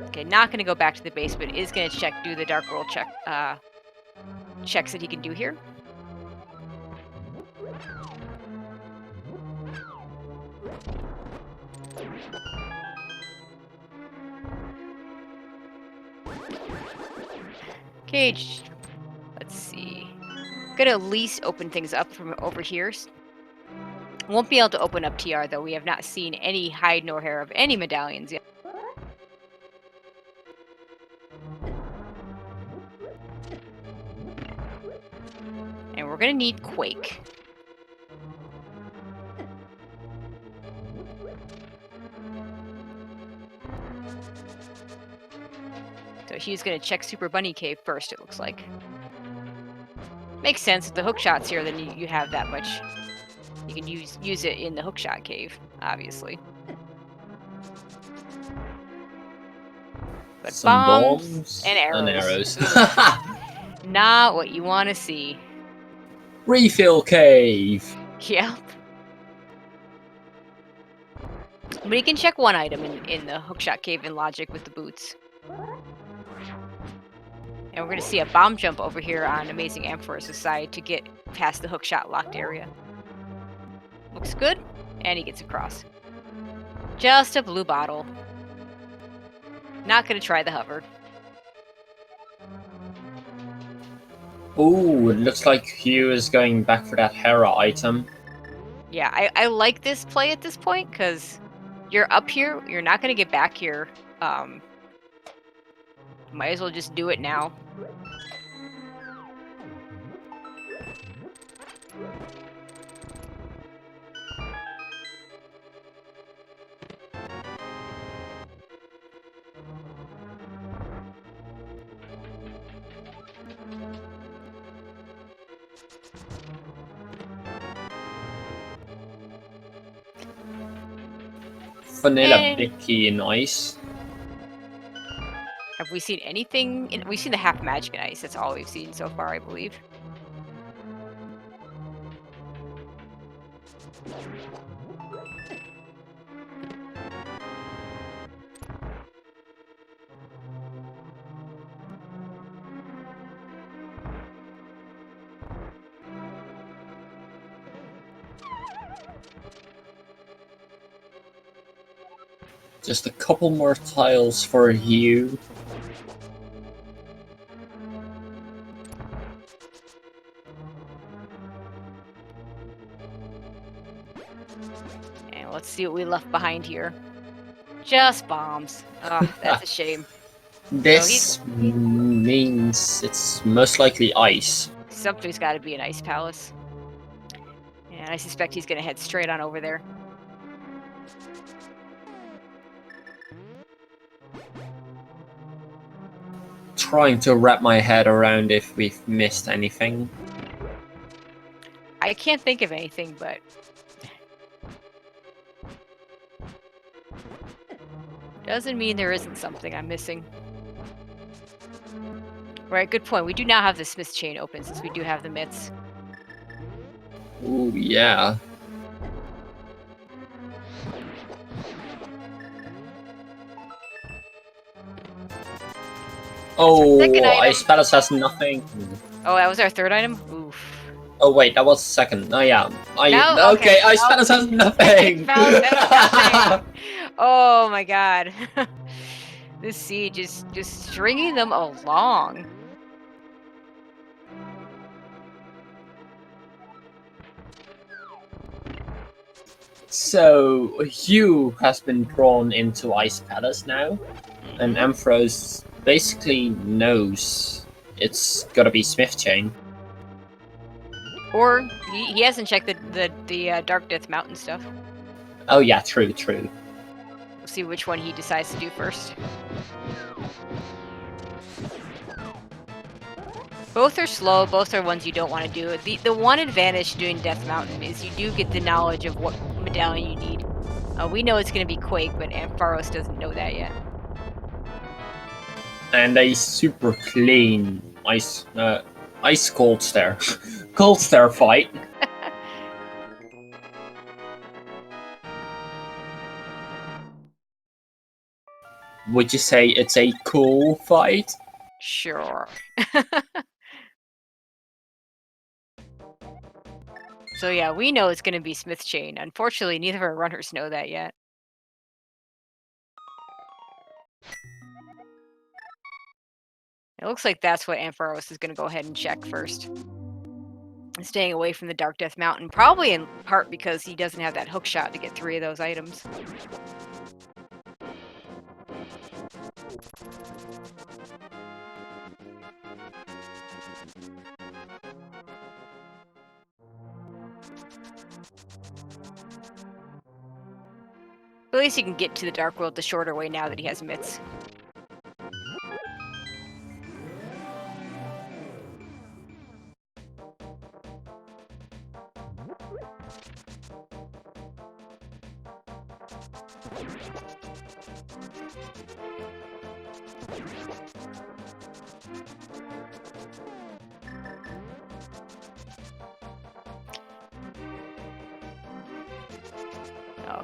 Okay, not going to go back to the basement. Is going to do the Dark World checks that he can do here. Cage. Let's see. Gonna at least open things up from over here. Won't be able to open up TR though. We have not seen any hide nor hair of any medallions yet. And we're gonna need Quake. So he's gonna check Super Bunny Cave first, it looks like. Makes sense. If the hook shot's here, then you have that much. You can use it in the hookshot cave, obviously. But Some bombs and arrows. Not what you want to see. Refill cave. Yep. But you can check 1 item in the hookshot cave in logic with the boots. And we're going to see a bomb jump over here on AmazingAmpharos' side to get past the hookshot locked area. Looks good. And he gets across. Just a blue bottle. Not going to try the hover. Ooh, it looks like Hugh is going back for that Hera item. Yeah, I like this play at this point, because you're up here. You're not going to get back here. Might as well just do it now. Vanilla Vicky in ice. Have we seen anything? We've seen the half magic in ice. That's all we've seen so far, I believe. Just a couple more tiles for Hugh. And let's see what we left behind here. Just bombs. Oh, that's a shame. This means it's most likely ice. Something's got to be an ice palace. And I suspect he's going to head straight on over there. Trying to wrap my head around if we've missed anything. I can't think of anything, but Doesn't mean there isn't something I'm missing. Right, good point. We do now have the Smith chain open since we do have the myths. Ooh, yeah. Oh, Ice Palace has nothing. Oh, that was our third item? Oof. Oh wait, that was second. Oh yeah. No? Okay, Ice Palace has nothing! Palace has nothing! Oh my god. This siege is just stringing them along. So, Hugh has been drawn into Ice Palace now, and Ampharos basically knows it's gotta be Smith Chain. Or he hasn't checked the Dark Death Mountain stuff. Oh yeah, true, true. We'll see which one he decides to do first. Both are slow, both are ones you don't want to do. The one advantage to doing Death Mountain is you do get the knowledge of what medallion you need. We know it's going to be Quake, but Ampharos doesn't know that yet. And a super clean ice cold stare. Cold stare fight. Would you say it's a cool fight? Sure. So yeah, we know it's going to be Smith Chain. Unfortunately, neither of our runners know that yet. It looks like that's what Ampharos is going to go ahead and check first. Staying away from the Dark Death Mountain, probably in part because he doesn't have that hook shot to get 3 of those items. But at least he can get to the Dark World the shorter way now that he has myths.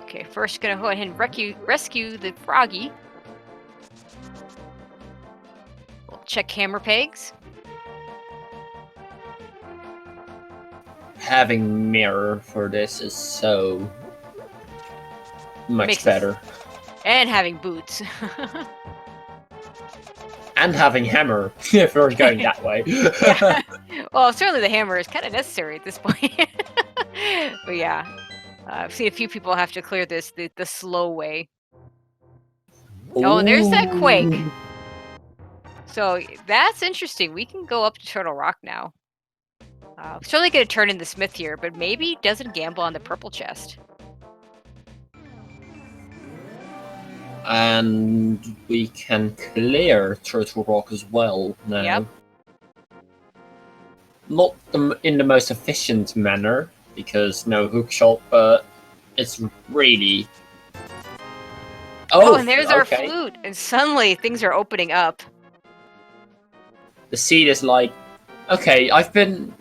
Okay, first gonna go ahead and rescue the Froggy. We'll check hammer pegs. Having mirror for this is so much better. And having boots. And having hammer, if we're going that way. Yeah. Well, certainly the hammer is kind of necessary at this point. But yeah, I've seen a few people have to clear this the slow way. Oh, and there's that Quake. So that's interesting. We can go up to Turtle Rock now. Certainly going to turn in the Smith here, but maybe doesn't gamble on the purple chest. And we can clear Turtle Rock as well now. Yep. Not in the most efficient manner, because no hookshot, but it's really... Oh, and there's our flute, and suddenly things are opening up. The seed is like, okay, I've been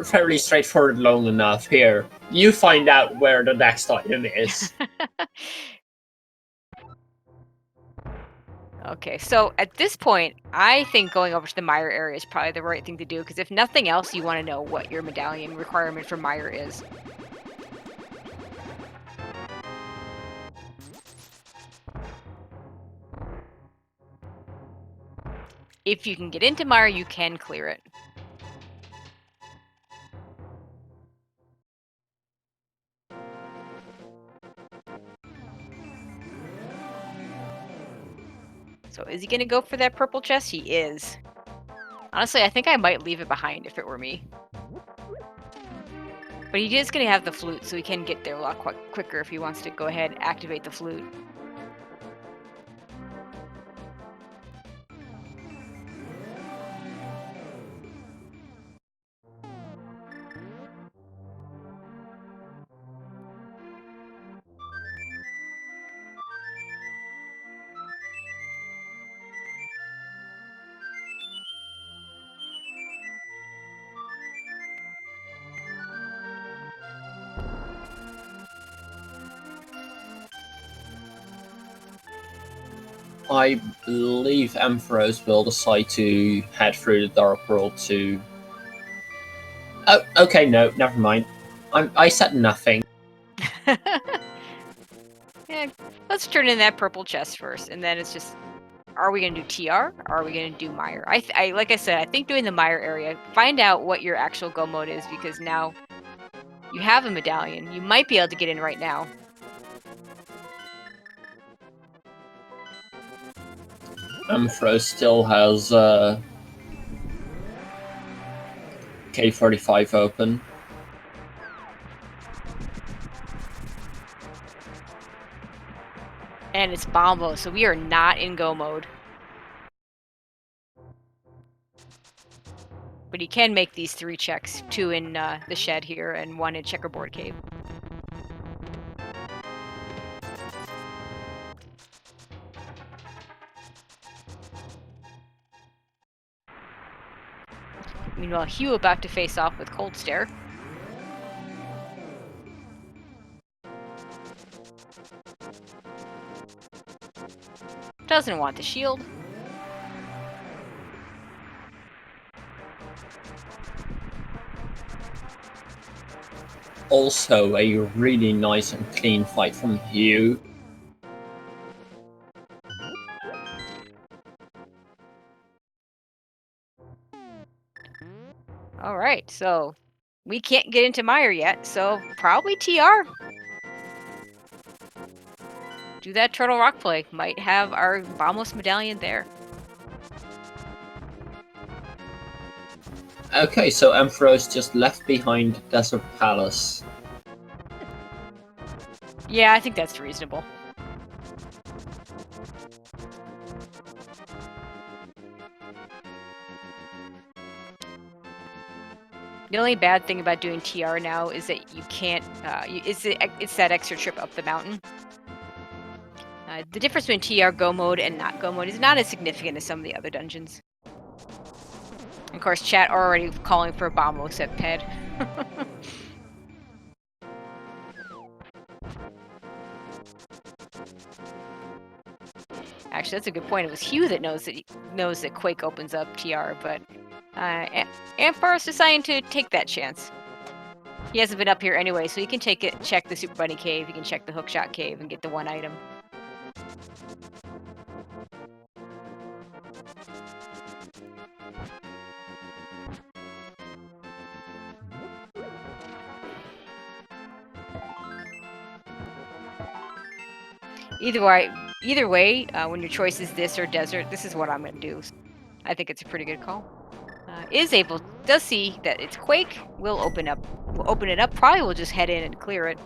fairly straightforward long enough here. You find out where the next item is. Okay, so at this point, I think going over to the Mire area is probably the right thing to do, because if nothing else, you want to know what your medallion requirement for Mire is. If you can get into Mire, you can clear it. So is he going to go for that purple chest? He is. Honestly, I think I might leave it behind if it were me. But he is going to have the flute, so he can get there a lot quicker if he wants to go ahead and activate the flute. I believe Ampharos will decide to head through the Dark World to... Oh, okay, no, never mind. I said nothing. Yeah, let's turn in that purple chest first, and then it's just, are we going to do TR, or are we going to do Mire? I like I said, I think doing the Mire area, find out what your actual go mode is, because now you have a medallion. You might be able to get in right now. Ampharos still has K45 open. And it's Bombo, so we are not in go mode. But he can make these 3 checks, 2 in the shed here and 1 in Checkerboard Cave. Meanwhile, Hugh about to face off with Cold Stare. Doesn't want the shield. Also, a really nice and clean fight from Hugh. Alright, so we can't get into Mire yet, so probably TR. Do that Turtle Rock play. Might have our Bombos medallion there. Okay, so Ampharos just left behind Desert Palace. Yeah, I think that's reasonable. The only bad thing about doing TR now is that you can't, it's that extra trip up the mountain. The difference between TR go mode and not go mode is not as significant as some of the other dungeons. Of course, chat already calling for a Bombos at Ped. Actually, that's a good point. It was Hugh that knows that Quake opens up TR, but Ampharos deciding to take that chance. He hasn't been up here anyway, so he can check the Super Bunny Cave, he can check the Hookshot Cave, and get the 1 item. Either way, when your choice is this or desert, this is what I'm going to do. I think it's a pretty good call. Does see that it's Quake. We'll open it up. Probably we'll just head in and clear it.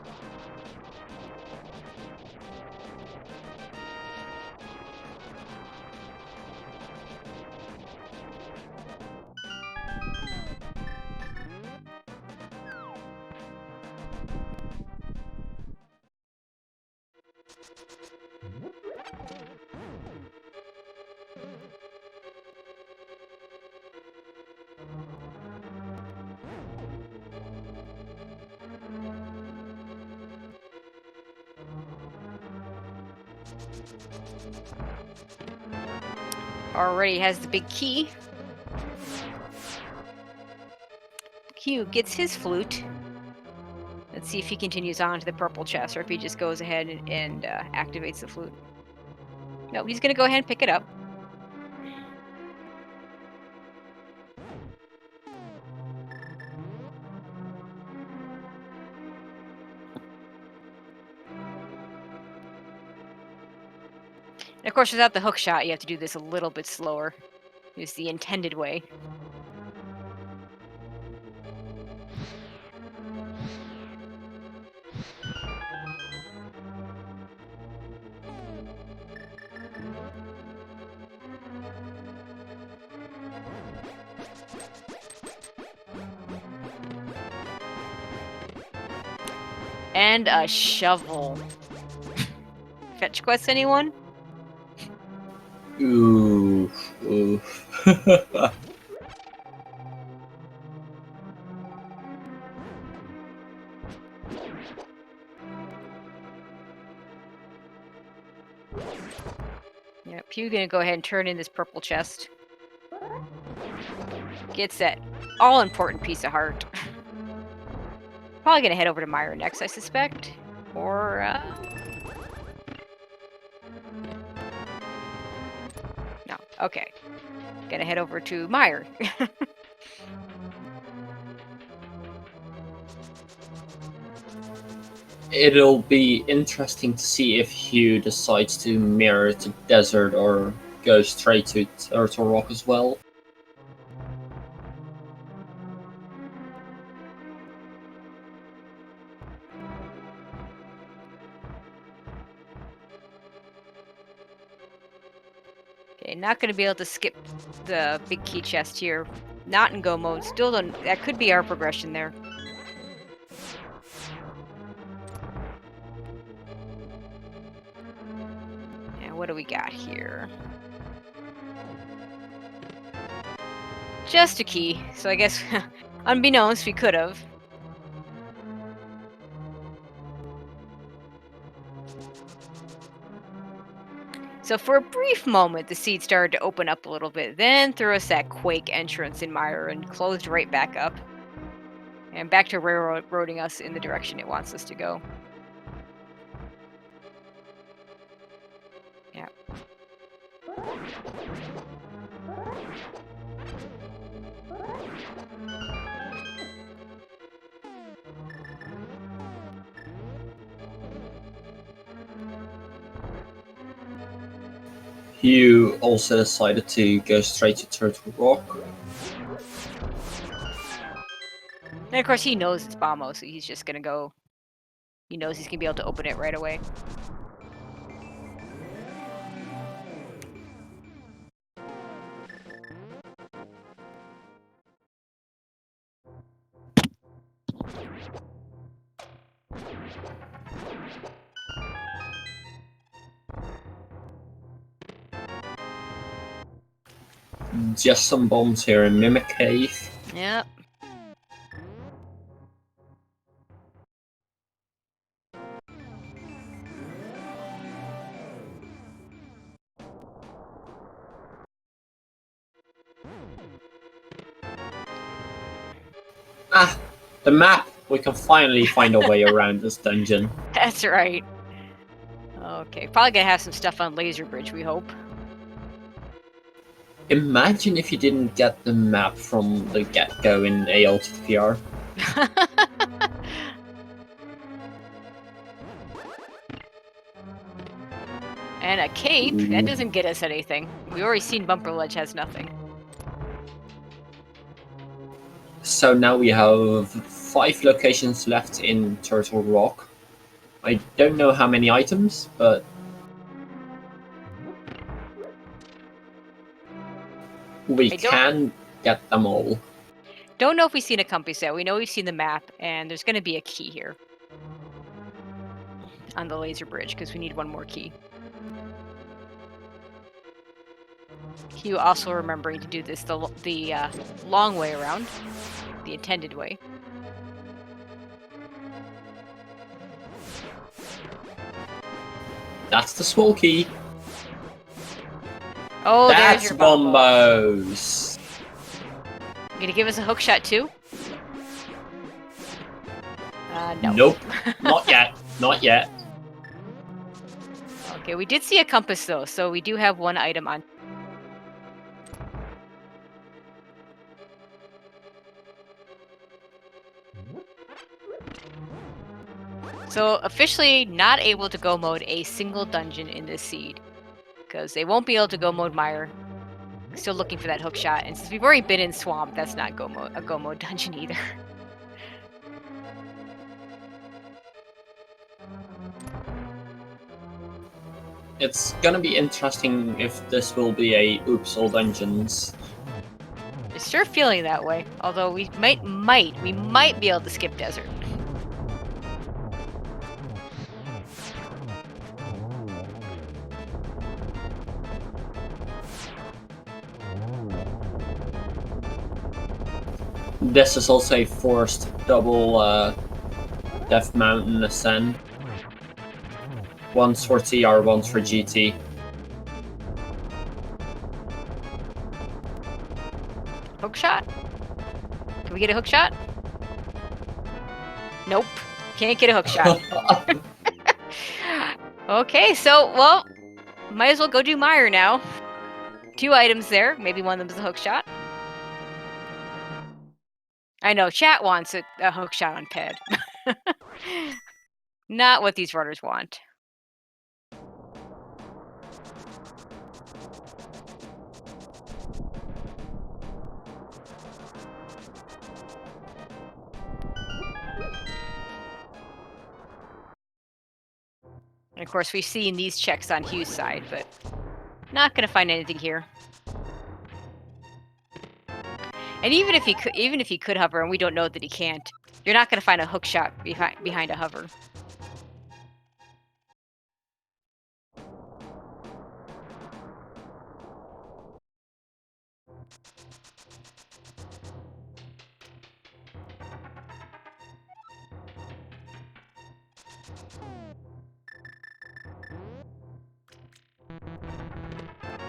Already has the big key. Q gets his flute. Let's see if he continues on to the purple chest, or if he just goes ahead and activates the flute. No, he's gonna go ahead and pick it up. And of course, without the hook shot, you have to do this a little bit slower. It's the intended way. And a shovel. Fetch quest, anyone? Ooh. Yep, Pew's gonna go ahead and turn in this purple chest. Gets that all-important piece of heart. Probably gonna head over to Myra next, I suspect. Or, no, okay. Gonna head over to Myra. It'll be interesting to see if Hugh decides to mirror to Desert or go straight to Turtle Rock as well. Okay, not gonna be able to skip the big key chest here. Not in go mode. Still don't. That could be our progression there. And what do we got here? Just a key. So I guess, unbeknownst, we could have. So for a brief moment, the seed started to open up a little bit, then threw us that quake entrance in Myra and closed right back up. And back to railroading us in the direction it wants us to go. Yeah. Hugh also decided to go straight to Turtle Rock. And of course he knows it's Bamo, so he's just gonna go. He knows he's gonna be able to open it right away. Just some bombs here in Mimic Cave. Yep. Ah, the map! We can finally find a way around this dungeon. That's right. Okay, probably gonna have some stuff on Laser Bridge, we hope. Imagine if you didn't get the map from the get-go in ALTTPR. And a cape? That doesn't get us anything. We already seen Bumper Ledge has nothing. So now we have 5 locations left in Turtle Rock. I don't know how many items, but we can get them all. Don't know if we've seen a compass yet. We know we've seen the map, and there's going to be a key here on the laser bridge because we need one more key. Hugh also remembering to do this the long way around, the intended way. That's the small key. Oh, that's there's your bombos. You gonna give us a hook shot too? No. Nope. Not yet. Not yet. Okay, we did see a compass though, so we do have one item on. So officially not able to go mode a single dungeon in this seed because they won't be able to go mode Mire. Still looking for that hook shot, and since we've already been in Swamp, that's not a go mode dungeon either. It's gonna be interesting if this will be a oops all dungeons. It's sure feeling that way. Although we might be able to skip desert. This is also a forced double Death Mountain ascent. Once for TR, once for GT. hook shot? Can we get a hook shot? Nope. Can't get a hook shot. Okay, so, well, might as well go do Meyer now. 2 items there. Maybe one of them is a hook shot. I know, chat wants a hook shot on Ped. Not what these runners want. And of course, we've seen these checks on Hugh's side, but not going to find anything here. And even if he could hover, and we don't know that he can't, you're not going to find a hook shot behind a hover.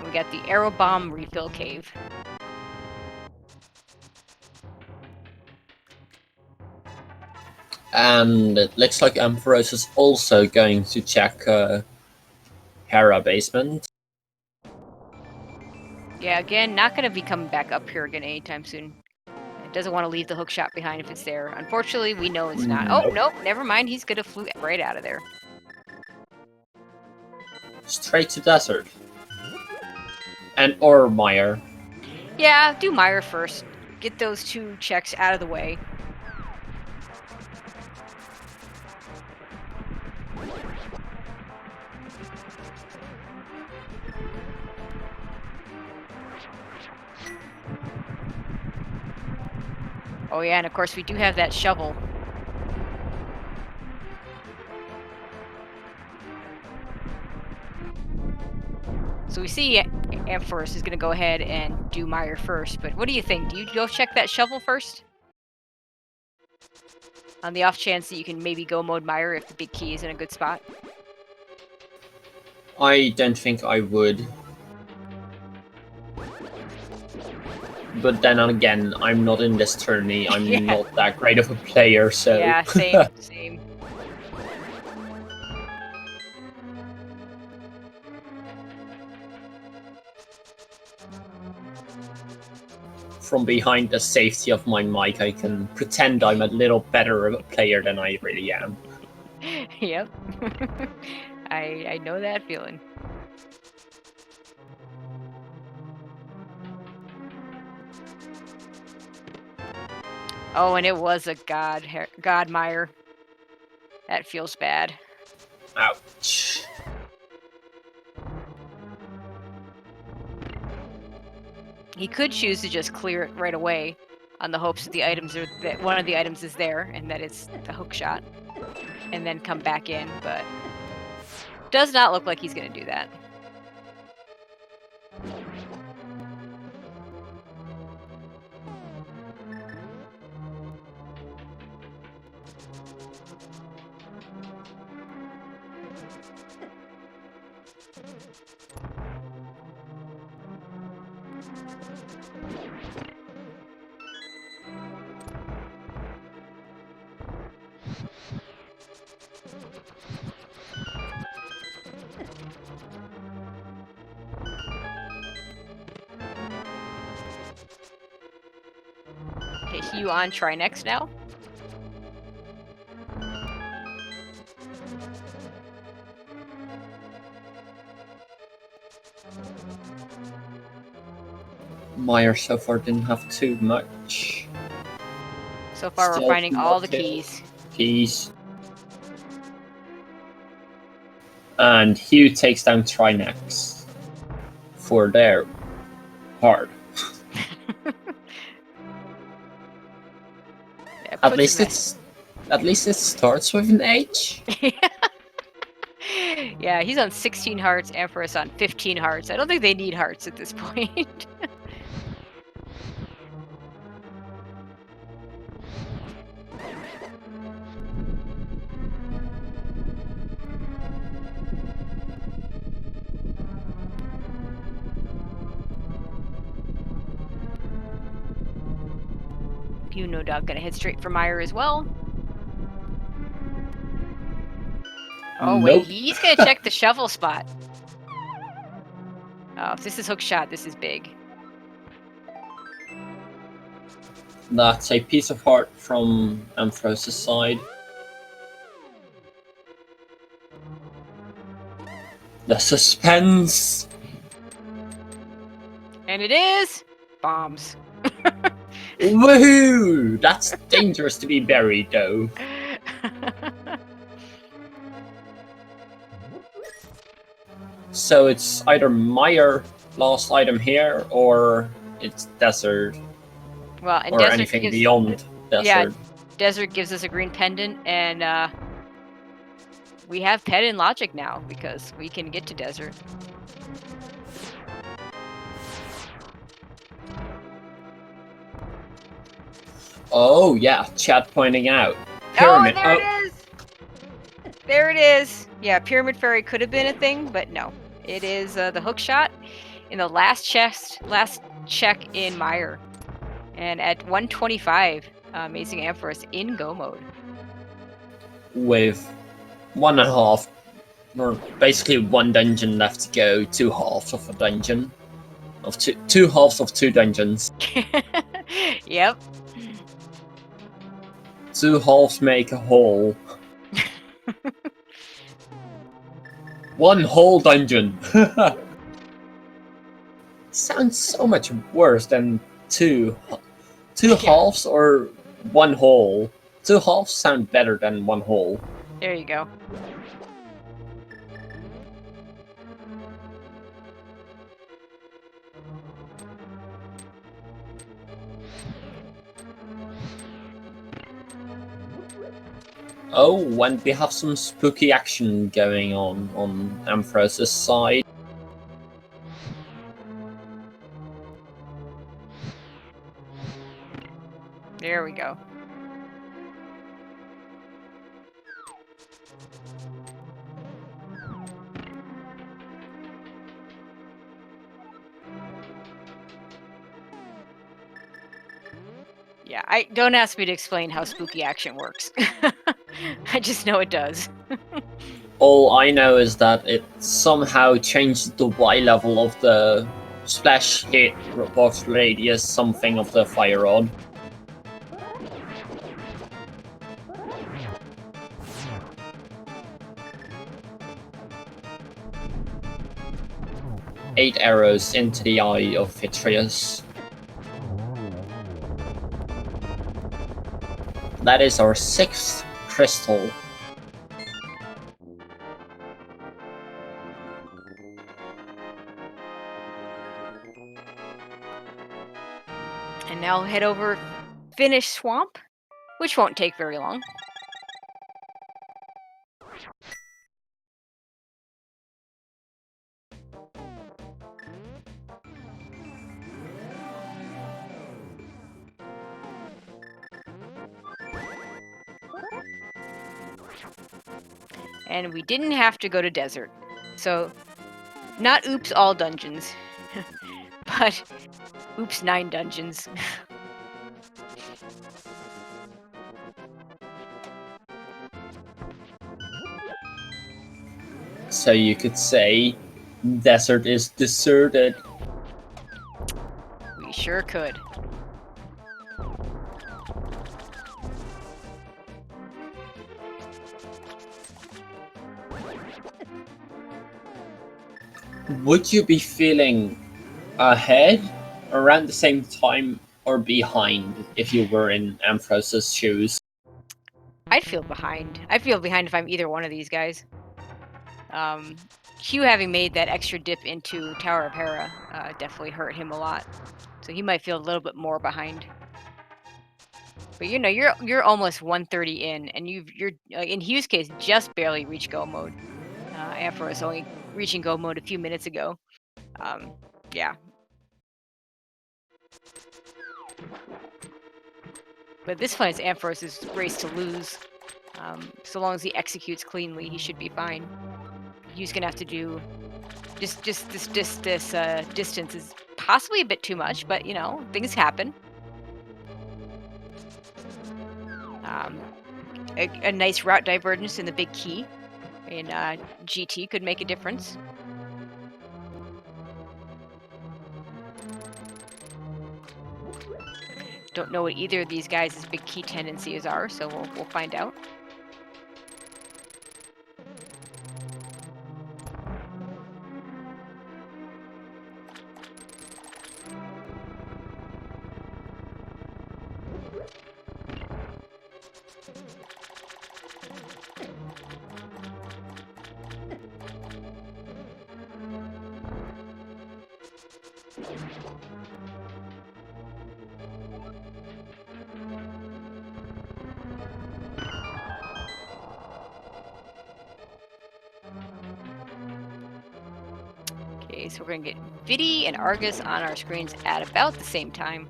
We got the arrow bomb refill cave. And it looks like Ampharos is also going to check Hera basement. Yeah, again, not going to be coming back up here again anytime soon. It doesn't want to leave the hook shot behind if it's there. Unfortunately, we know it's not. Nope. Oh, nope, never mind. He's going to flew right out of there. Straight to desert. And or Meyer. Yeah, do Meyer first. Get those 2 checks out of the way. Oh yeah, and of course we do have that shovel. So we see Ampharos is going to go ahead and do Meyer first, but what do you think? Do you go check that shovel first? On the off chance that you can maybe go mode Meyer if the big key is in a good spot? I don't think I would. But then again, I'm not in this tourney. I'm Yeah. not that great of a player, so... Yeah, same. From behind the safety of my mic, I can pretend I'm a little better of a player than I really am. Yep. I know that feeling. Oh, and it was a God Meyer. That feels bad. Ouch. He could choose to just clear it right away on the hopes that the items are that one of the items is there and that it's the hook shot, and then come back in, but does not look like he's going to do that. Okay, Hugh on try next now. Meyer so far didn't have too much. So far Still we're finding all the not keys. Keys. And Hugh takes down Trinex for their hard. Yeah, At least it starts with an H. Yeah, he's on 16 hearts, Ampharos on 15 hearts. I don't think they need hearts at this point. You no doubt gonna head straight for Meyer as well. Oh Nope. wait, he's gonna check the shovel spot. Oh, if this is hook shot, this is big. That's a piece of heart from Ampharos' side. The suspense! And it is bombs. Woohoo! That's dangerous to be buried, though. So it's either Meyer last item here, or it's Desert, Well, and or Desert anything gives, beyond Desert. yeah, Desert gives us a green pendant, and we have Pet in Logic now because we can get to Desert. Oh yeah, chat pointing out. Pyramid. Oh, there it is! There it is! Yeah, Pyramid Fairy could have been a thing, but no. It is the hook shot in the last check in Meyer. And at 125, AmazingAmpharos in go mode. With 1.5, or basically one dungeon left to go, 2 halves of a dungeon. Of two halves of 2 dungeons. Yep. 2 halves make a whole. 1 whole dungeon! Sounds so much worse than 2 halves or 1 whole. 2 halves sound better than 1 whole. There you go. Oh, and we have some spooky action going on Ampharos' side. There we go. Yeah, don't ask me to explain how spooky action works. I just know it does. All I know is that it somehow changed the Y level of the splash hit box radius something of the fire rod. Eight arrows into the eye of Vitreous. That is our 6th crystal. And now head over, finish Swamp, which won't take very long. And we didn't have to go to Desert. So, not oops all dungeons, but oops 9 dungeons. So you could say, Desert is deserted. We sure could. Would you be feeling ahead, around the same time, or behind if you were in Ampharos' shoes? I'd feel behind. I'd feel behind if I'm either one of these guys. Hugh having made that extra dip into Tower of Hera definitely hurt him a lot. So he might feel a little bit more behind. But you know, you're almost 130 in, and you're in Hugh's case just barely reached go mode. Ampharos only reaching go mode a few minutes ago. Yeah. But this one is Ampharos' race to lose. So long as he executes cleanly, he should be fine. Hugh's gonna have to do just this distance is possibly a bit too much, but you know, things happen. A nice route divergence in the big key in GT could make a difference. Don't know what either of these guys' big key tendencies are, so we'll find out. Okay, so we're going to get Vidi and Argus on our screens at about the same time.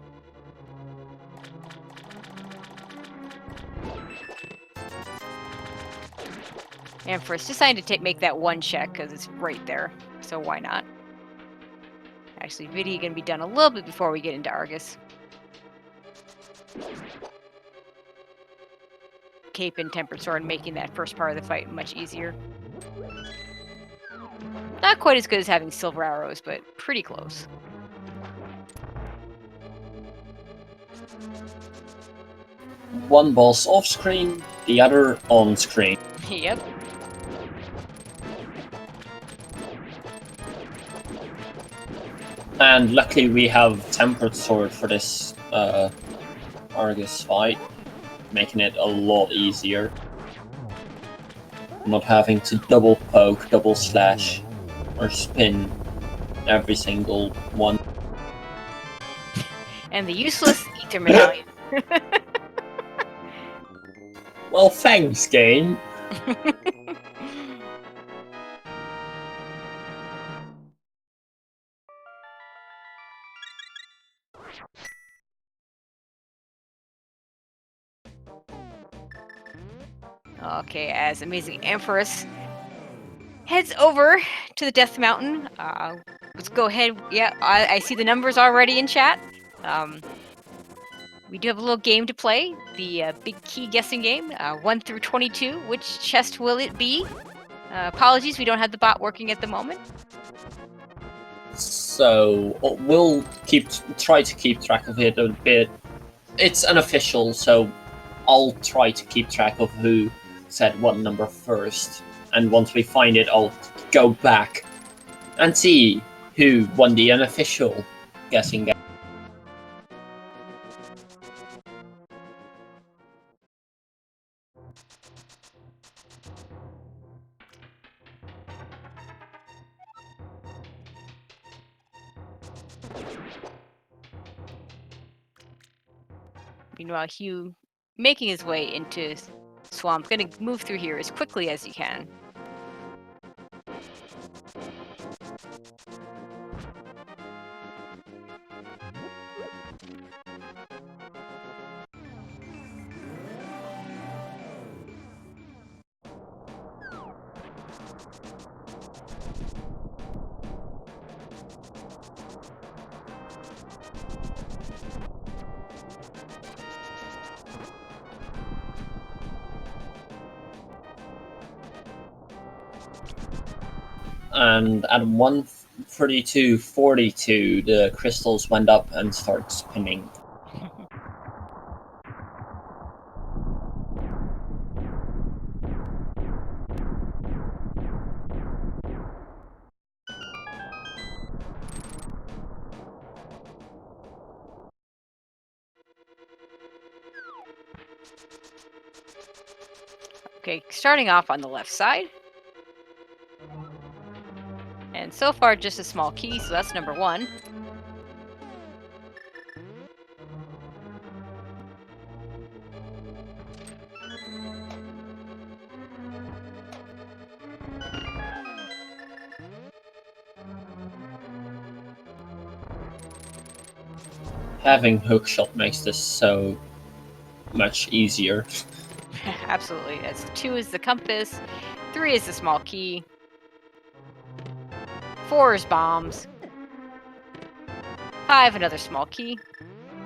And first, decided to make that one check because it's right there, so why not? Actually, Vidi going to be done a little bit before we get into Argus. Cape and Tempered Sword making that first part of the fight much easier. Not quite as good as having silver arrows, but pretty close. One boss off screen, the other on screen. Yep. And luckily we have Tempered Sword for this Argus fight, making it a lot easier. Not having to double poke, double slash, or spin every single one. And the useless Ether Medallion. Well, thanks, game. Okay, as AmazingAmpharos heads over to the Death Mountain. Let's go ahead. Yeah, I see the numbers already in chat. We do have a little game to play, the big key guessing game, 1 through 22. Which chest will it be? Apologies, we don't have the bot working at the moment. So we'll try to keep track of it a bit. It's unofficial, so I'll try to keep track of who said what number first. And once we find it, I'll go back and see who won the unofficial guessing game. Meanwhile, Hugh making his way into Swamp, gonna move through here as quickly as he can. And at 1:32:42, the crystals went up and started spinning. Okay, starting off on the left side. And so far, just a small key, so that's number 1. Having hookshot makes this so much easier. Absolutely. That's 2 is the compass, 3 is the small key, 4 is bombs, 5 another small key,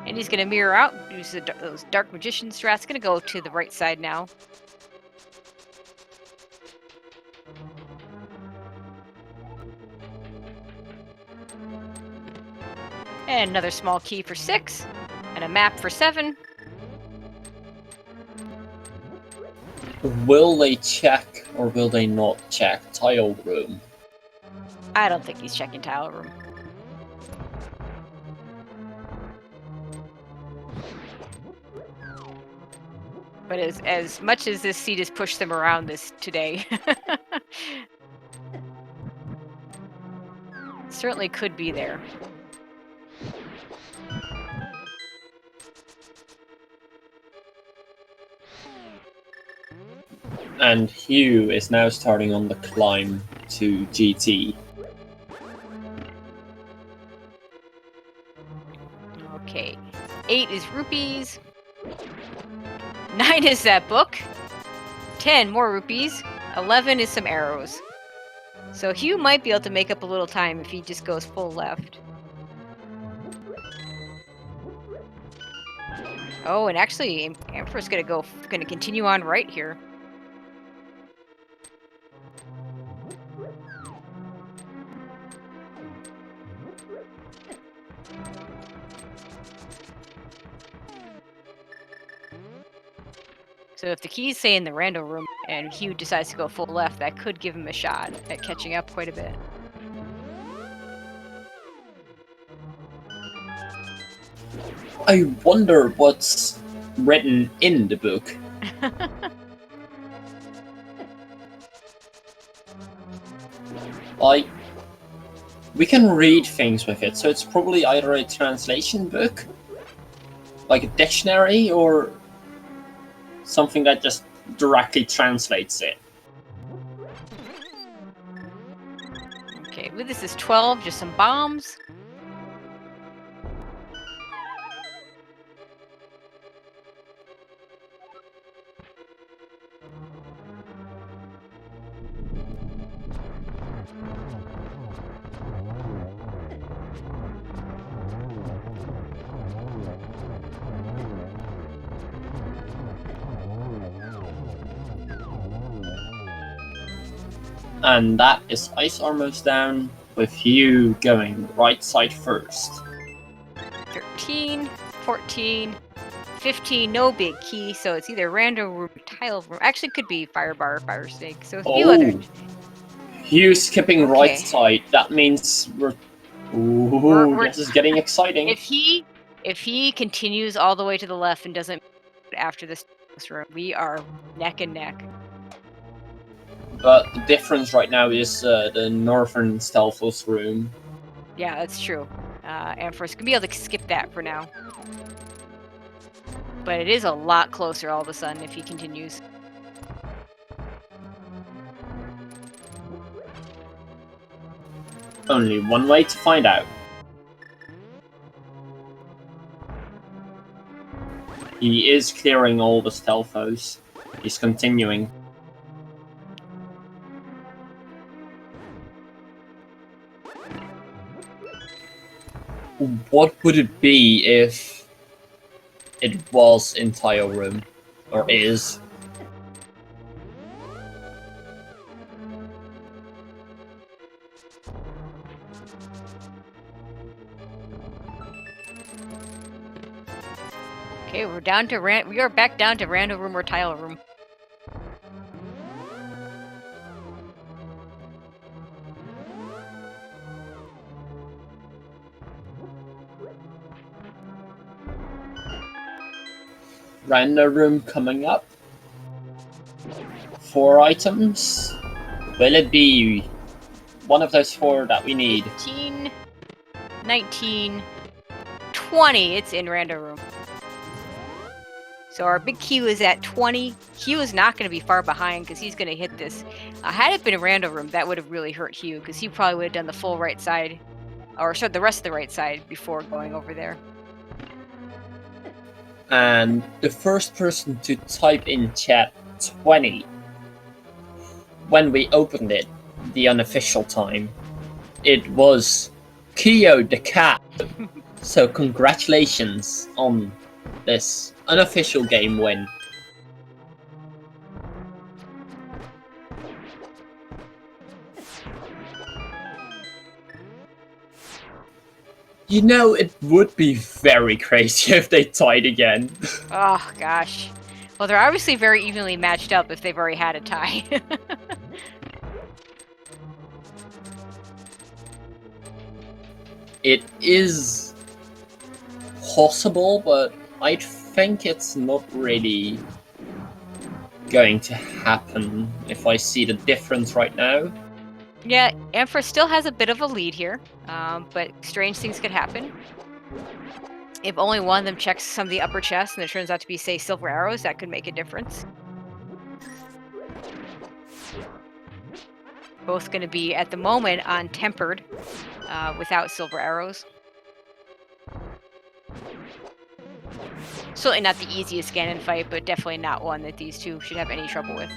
And he's going to mirror out, use those Dark Magician strats. Going to go to the right side now. And another small key for 6. And a map for 7. Will they check or will they not check tile room? I don't think he's checking tile room. But as much as this seat has pushed them around this today, certainly could be there. And Hugh is now starting on the climb to GT. Okay, 8 is rupees. 9 is that book. 10 more rupees. 11 is some arrows. So Hugh might be able to make up a little time if he just goes full left. Oh, and actually, Ampharos gonna continue on right here. So if the keys say in the random room and Hugh decides to go full left, that could give him a shot at catching up quite a bit. I wonder what's written in the book. We can read things with it, so it's probably either a translation book, like a dictionary, or something that just directly translates it. Okay, well, this is 12, just some bombs. And that is ice almost down, with you going right side first. 13, 14, 15, no big key, so it's either random room or tile room. Actually, could be fire bar or fire snake. So a few other. You skipping Okay. right side. That means we're this is getting exciting. If he continues all the way to the left and doesn't after this room, we are neck and neck. But the difference right now is the northern Stelphos room. Yeah, that's true. Ampharos can be able to skip that for now. But it is a lot closer all of a sudden if he continues. Only one way to find out. He is clearing all the Stelphos. He's continuing. What would it be if it was in tile room? Or is? Okay, we're down to we are back down to random room or tile room. Random room coming up. 4 items. Will it be one of those 4 that we need? 18, 19, 20. It's in random room. So our big Q is at 20. Q is not going to be far behind because he's going to hit this. Had it been a random room, that would have really hurt Hugh because he probably would have done the full right side, or sorry, the rest of the right side before going over there. And the first person to type in chat 20 when we opened it, the unofficial time, it was Kyo the cat. So congratulations on this unofficial game win. You know, it would be very crazy if they tied again. Oh, gosh. Well, they're obviously very evenly matched up if they've already had a tie. It is possible, but I think it's not really going to happen if I see the difference right now. Yeah, Ampharos still has a bit of a lead here, but strange things could happen. If only one of them checks some of the upper chests and it turns out to be, say, silver arrows, that could make a difference. Both going to be, at the moment, on tempered, without silver arrows. Certainly not the easiest Ganon fight, but definitely not one that these two should have any trouble with.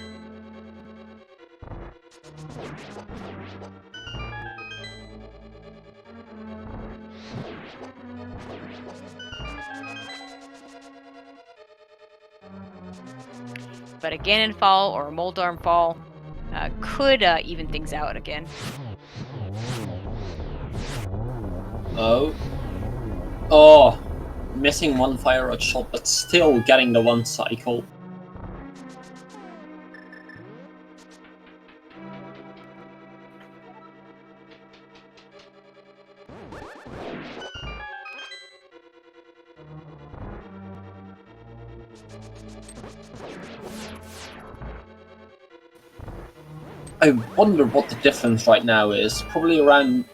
But a Ganon fall or a Moldarm fall could even things out again. Oh. Oh. Missing one fire rod shot, but still getting the one cycle. I wonder what the difference right now is. Probably around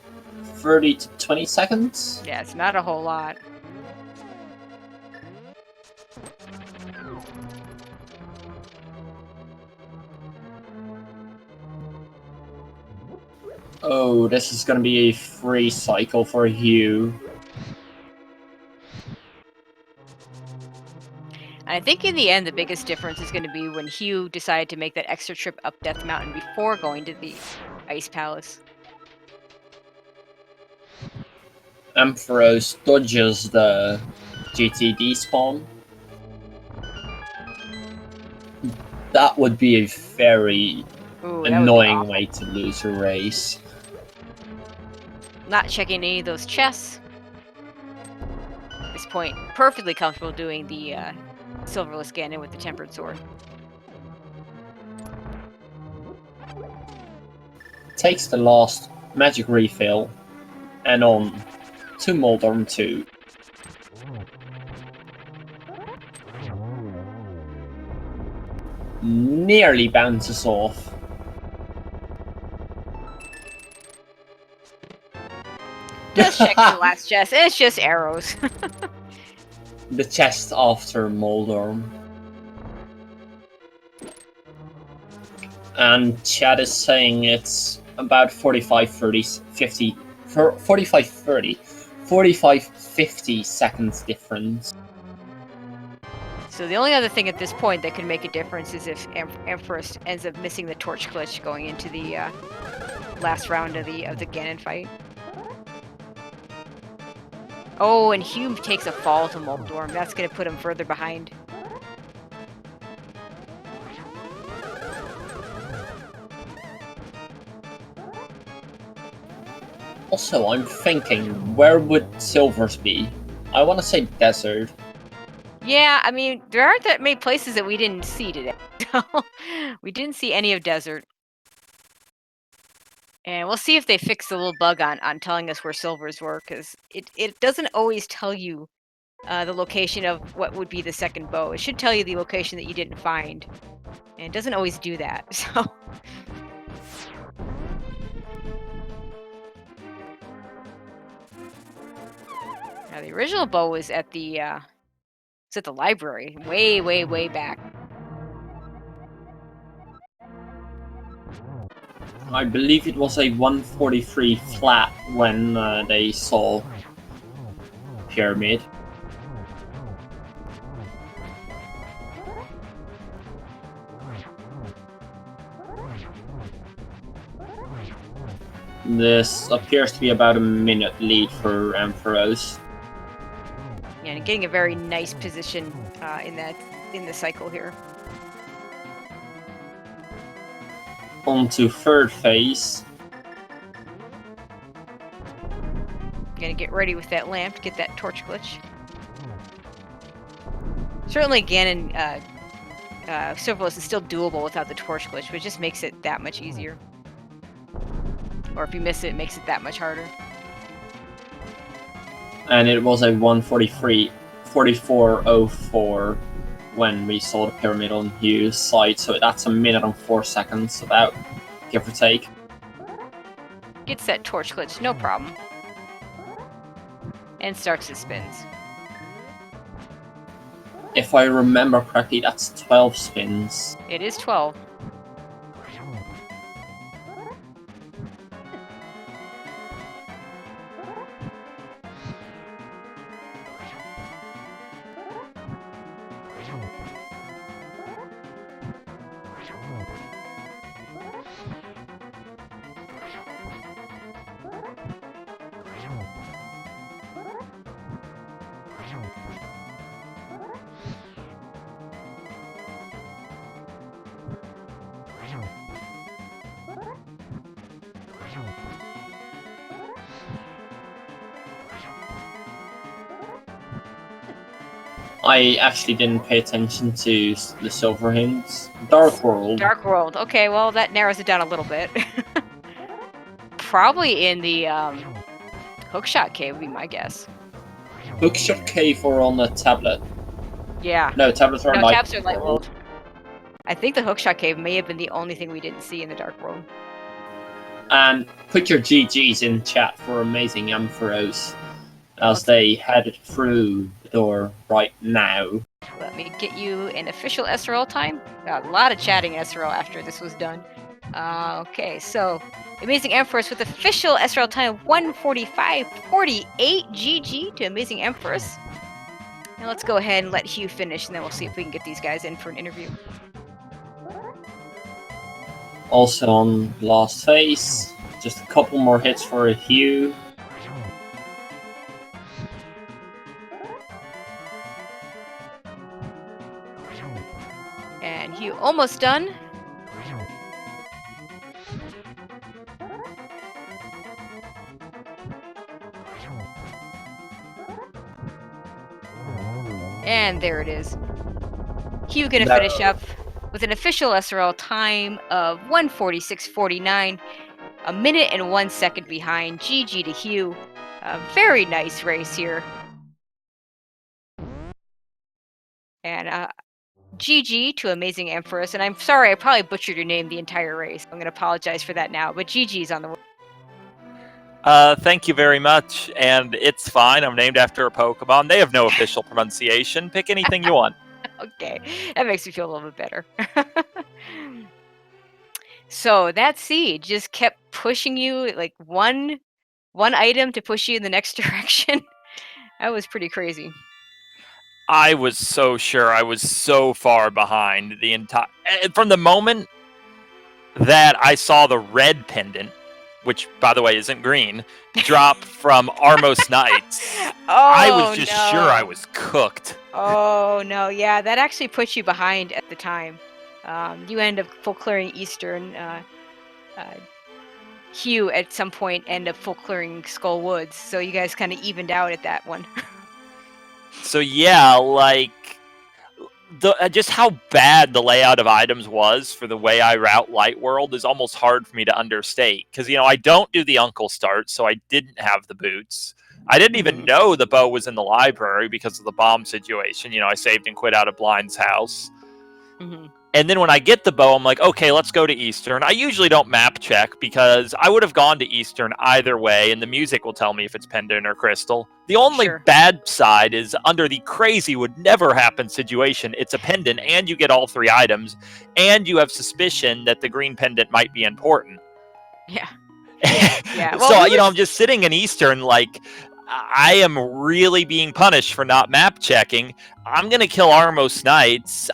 30 to 20 seconds? Yeah, it's not a whole lot. Oh, this is gonna be a free cycle for Hugh. And I think in the end, the biggest difference is going to be when Hugh decided to make that extra trip up Death Mountain before going to the Ice Palace. Ampharos dodges the GTD spawn. That would be a very annoying way to lose a race. Not checking any of those chests. At this point, perfectly comfortable doing the Silverless Ganon with the Tempered Sword. Takes the last magic refill and on to Moldarm 2. Nearly bounces off. Just check the last chest, and it's just arrows. The chest after Moldarm. And chat is saying it's about 45-50 seconds difference. So the only other thing at this point that could make a difference is if Ampharos ends up missing the torch glitch going into the last round of the Ganon fight. Oh, and Hugh takes a fall to Moldarm. That's going to put him further behind. Also, I'm thinking, where would Silvers be? I want to say desert. Yeah, I mean, there aren't that many places that we didn't see today. We didn't see any of desert. And we'll see if they fix the little bug on telling us where silvers were, because it doesn't always tell you the location of what would be the second bow. It should tell you the location that you didn't find. And it doesn't always do that, so... Now, the original bow was at the library, way, way, way back. I believe it was a 143 flat when they saw Pyramid. This appears to be about a minute lead for Ampharos. And getting a very nice position in the cycle here. On to third phase. Gonna get ready with that lamp to get that torch glitch. Certainly Ganon Silverless is still doable without the torch glitch, but it just makes it that much easier. Or if you miss it, it makes it that much harder. And it was a 1:44:04 when we saw the pyramid on Hugh's side, so that's a minute and 4 seconds, about, give or take. Gets that torch glitch, no problem. And starts his spins. If I remember correctly, that's 12 spins. It is 12. I actually didn't pay attention to the silver hints. Dark World. Dark World. Okay, well, that narrows it down a little bit. Probably in the Hookshot Cave would be my guess. Hookshot Cave or on the tablet? Yeah. No, tablets are Light tabs are Light World. I think the Hookshot Cave may have been the only thing we didn't see in the Dark World. And put your GGs in chat for AmazingAmpharos as they head through the door right now. Let me get you an official SRL time. Got a lot of chatting in SRL after this was done. Okay, so AmazingAmpharos with official SRL time of 1:45:48. GG to AmazingAmpharos. Now let's go ahead and let Hugh finish, and then we'll see if we can get these guys in for an interview. Also on last phase, just a couple more hits for Hugh. And Hugh almost done. And there it is. Hugh gonna finish up with an official SRL time of 1:46:49, a minute and 1 second behind. GG to Hugh. A very nice race here. And GG to AmazingAmpharos. And I'm sorry, I probably butchered your name the entire race. I'm gonna apologize for that now, but GG's on the way. Thank you very much, and it's fine. I'm named after a Pokemon. They have no official pronunciation. Pick anything you want. Okay, that makes me feel a little bit better. So that seed just kept pushing you, like one item to push you in the next direction. That was pretty crazy. I was so sure I was so far behind the entire... From the moment that I saw the red pendant, which, by the way, isn't green, drop from Armos Knights, I was just sure I was cooked. Oh, no. Yeah, that actually put you behind at the time. You end up full clearing Eastern. Hugh, at some point, end up full clearing Skull Woods. So you guys kind of evened out at that one. So, yeah, like... just how bad the layout of items was for the way I route Light World is almost hard for me to understate. Because, I don't do the Uncle Start, so I didn't have the boots. I didn't even know the bow was in the library because of the bomb situation. I saved and quit out of Blind's house. And then when I get the bow, I'm like, okay, let's go to Eastern. I usually don't map check because I would have gone to Eastern either way, and the music will tell me if it's pendant or crystal. The only bad side is under the crazy would never happen situation, it's a pendant, and you get all 3 items, and you have suspicion that the green pendant might be important. Yeah. Yeah. Well, So, I'm just sitting in Eastern like... I am really being punished for not map checking. I'm going to kill Armos Knights.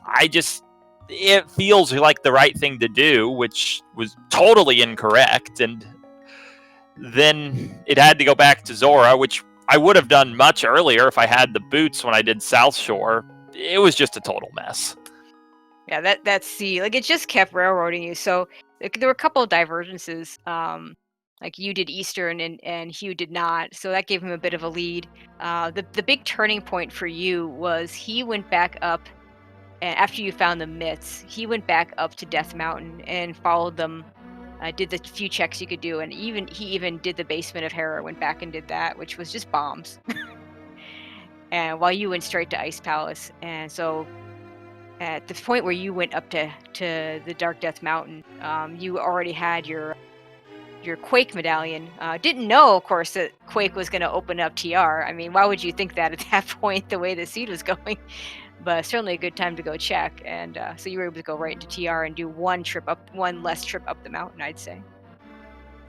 It feels like the right thing to do, which was totally incorrect. And then it had to go back to Zora, which I would have done much earlier if I had the boots when I did South Shore. It was just a total mess. Yeah, that's C. Like, it just kept railroading you. So there were a couple of divergences. Like, you did Eastern and Hugh did not. So that gave him a bit of a lead. The big turning point for you was he went back up, and after you found the myths, he went back up to Death Mountain and followed them. Did the few checks you could do, and he even did the basement of Hera. Went back and did that, which was just bombs. And while you went straight to Ice Palace, and so at the point where you went up to the Dark Death Mountain, you already had your Quake medallion. Didn't know, of course, that Quake was going to open up TR. I mean, why would you think that at that point, the way the seed was going? But certainly a good time to go check. And so you were able to go right into TR and do one less trip up the mountain, I'd say.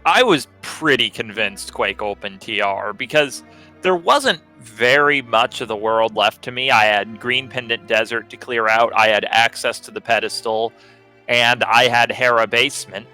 I was pretty convinced Quake opened TR because there wasn't very much of the world left to me. I had Green Pendant Desert to clear out. I had access to the pedestal, and I had Hera Basement.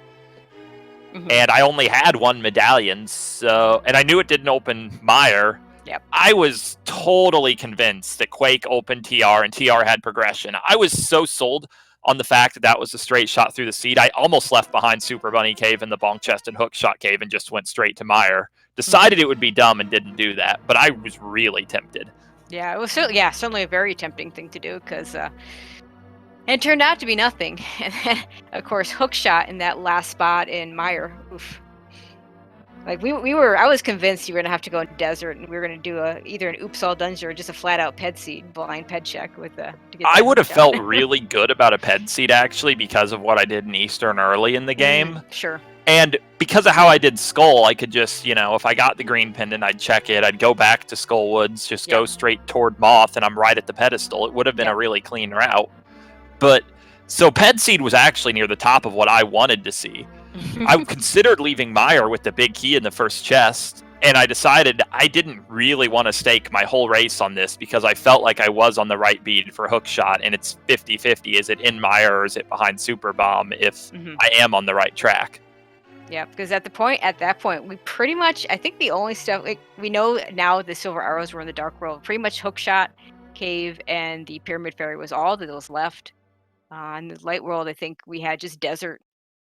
And I only had one medallion, and I knew it didn't open Mire. Yep. I was totally convinced that Quake opened TR and TR had progression. I was so sold on the fact that that was a straight shot through the seed. I almost left behind Super Bunny Cave and the Bonk Chest and Hook Shot Cave and just went straight to Mire. Decided it would be dumb and didn't do that, but I was really tempted. Yeah, it was certainly a very tempting thing to do, because it turned out to be nothing. And then, of course, Hook Shot in that last spot in Mire. Oof. Like, I was convinced you were gonna have to go into desert, and we were gonna do either an oops all dungeon or just a flat out ped seed, blind ped check with to get. I would have felt really good about a ped seed actually because of what I did in Eastern early in the game. Sure. And because of how I did Skull, I could just, if I got the green pendant, I'd check it. I'd go back to Skull Woods, just go straight toward Moth, and I'm right at the pedestal. It would have been a really clean route. But so ped seed was actually near the top of what I wanted to see. I considered leaving Mire with the big key in the first chest, and I decided I didn't really want to stake my whole race on this because I felt like I was on the right bead for Hook Shot, and it's 50-50. Is it in Mire or is it behind Super Bomb if I am on the right track? Yeah, because at that point, we pretty much, I think the only stuff, like, we know now the Silver Arrows were in the Dark World. Pretty much Hook Shot, Cave, and the Pyramid Fairy was all that was left. In the Light World, I think we had just desert.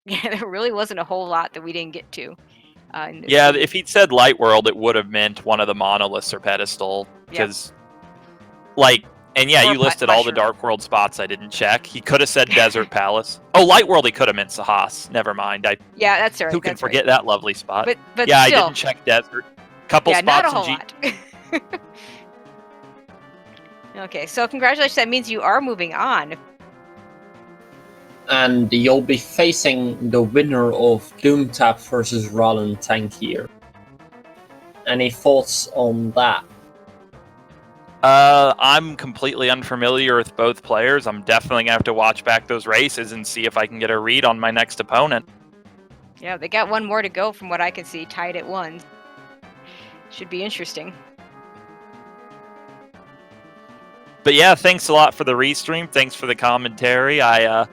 Yeah, there really wasn't a whole lot that we didn't get to. Yeah, if he'd said Light World, it would have meant one of the monoliths or pedestal. Because, you listed all the Dark World spots I didn't check. He could have said Desert Palace. Oh, Light World, he could have meant Sahas. Never mind. Yeah, that's right. Who can forget that lovely spot? But yeah, still, I didn't check Desert. Couple spots not a whole in lot. Okay, so congratulations. That means you are moving on. And you'll be facing the winner of Doomtap versus Roland Tank here. Any thoughts on that? I'm completely unfamiliar with both players. I'm definitely gonna have to watch back those races and see if I can get a read on my next opponent. Yeah, they got one more to go from what I can see, tied at 1. Should be interesting. But yeah, thanks a lot for the restream. Thanks for the commentary. I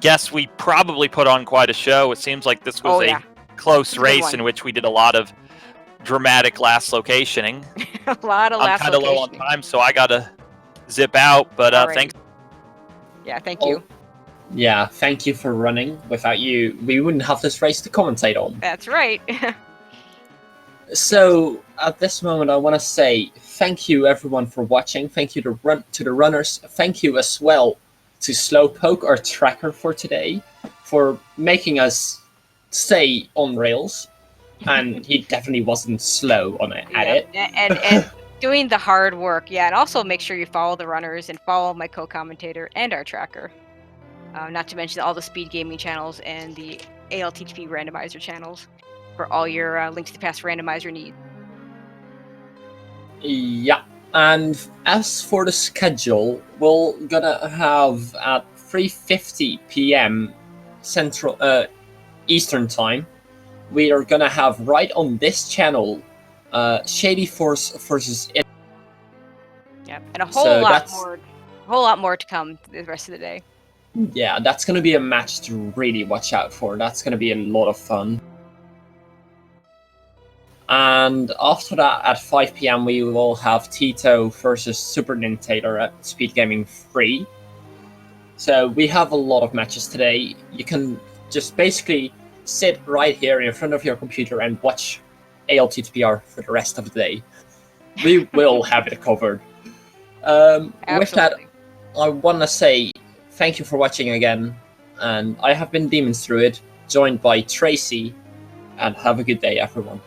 guess we probably put on quite a show. It seems like this was a close race in which we did a lot of dramatic last locationing. A lot of last locationing. I'm kind of low on time, so I gotta zip out. But thanks. Yeah, thank you. Yeah, thank you for running. Without you, we wouldn't have this race to commentate on. That's right. So, at this moment, I want to say thank you, everyone, for watching. Thank you to the runners. Thank you as well to Slowpoke, our tracker for today, for making us stay on rails. And he definitely wasn't slow on it at it. And doing the hard work. Yeah, and also make sure you follow the runners and follow my co-commentator and our tracker. Not to mention all the speed gaming channels and the ALTTP randomizer channels for all your Link to the Past randomizer needs. Yeah, and as for the schedule, we're gonna have at 3:50 p.m. Central Eastern Time, we are gonna have right on this channel Shady Force versus it. Yeah, and a whole lot more to come the rest of the day. Yeah, that's gonna be a match to really watch out for. That's gonna be a lot of fun. And after that, at 5 p.m., we will have Tito versus Super Nintendo at Speed Gaming 3. So we have a lot of matches today. You can just basically sit right here in front of your computer and watch ALTTPR for the rest of the day. We will have it covered. With that, I want to say thank you for watching again. And I have been Demons Through It, joined by Tracy. And have a good day, everyone.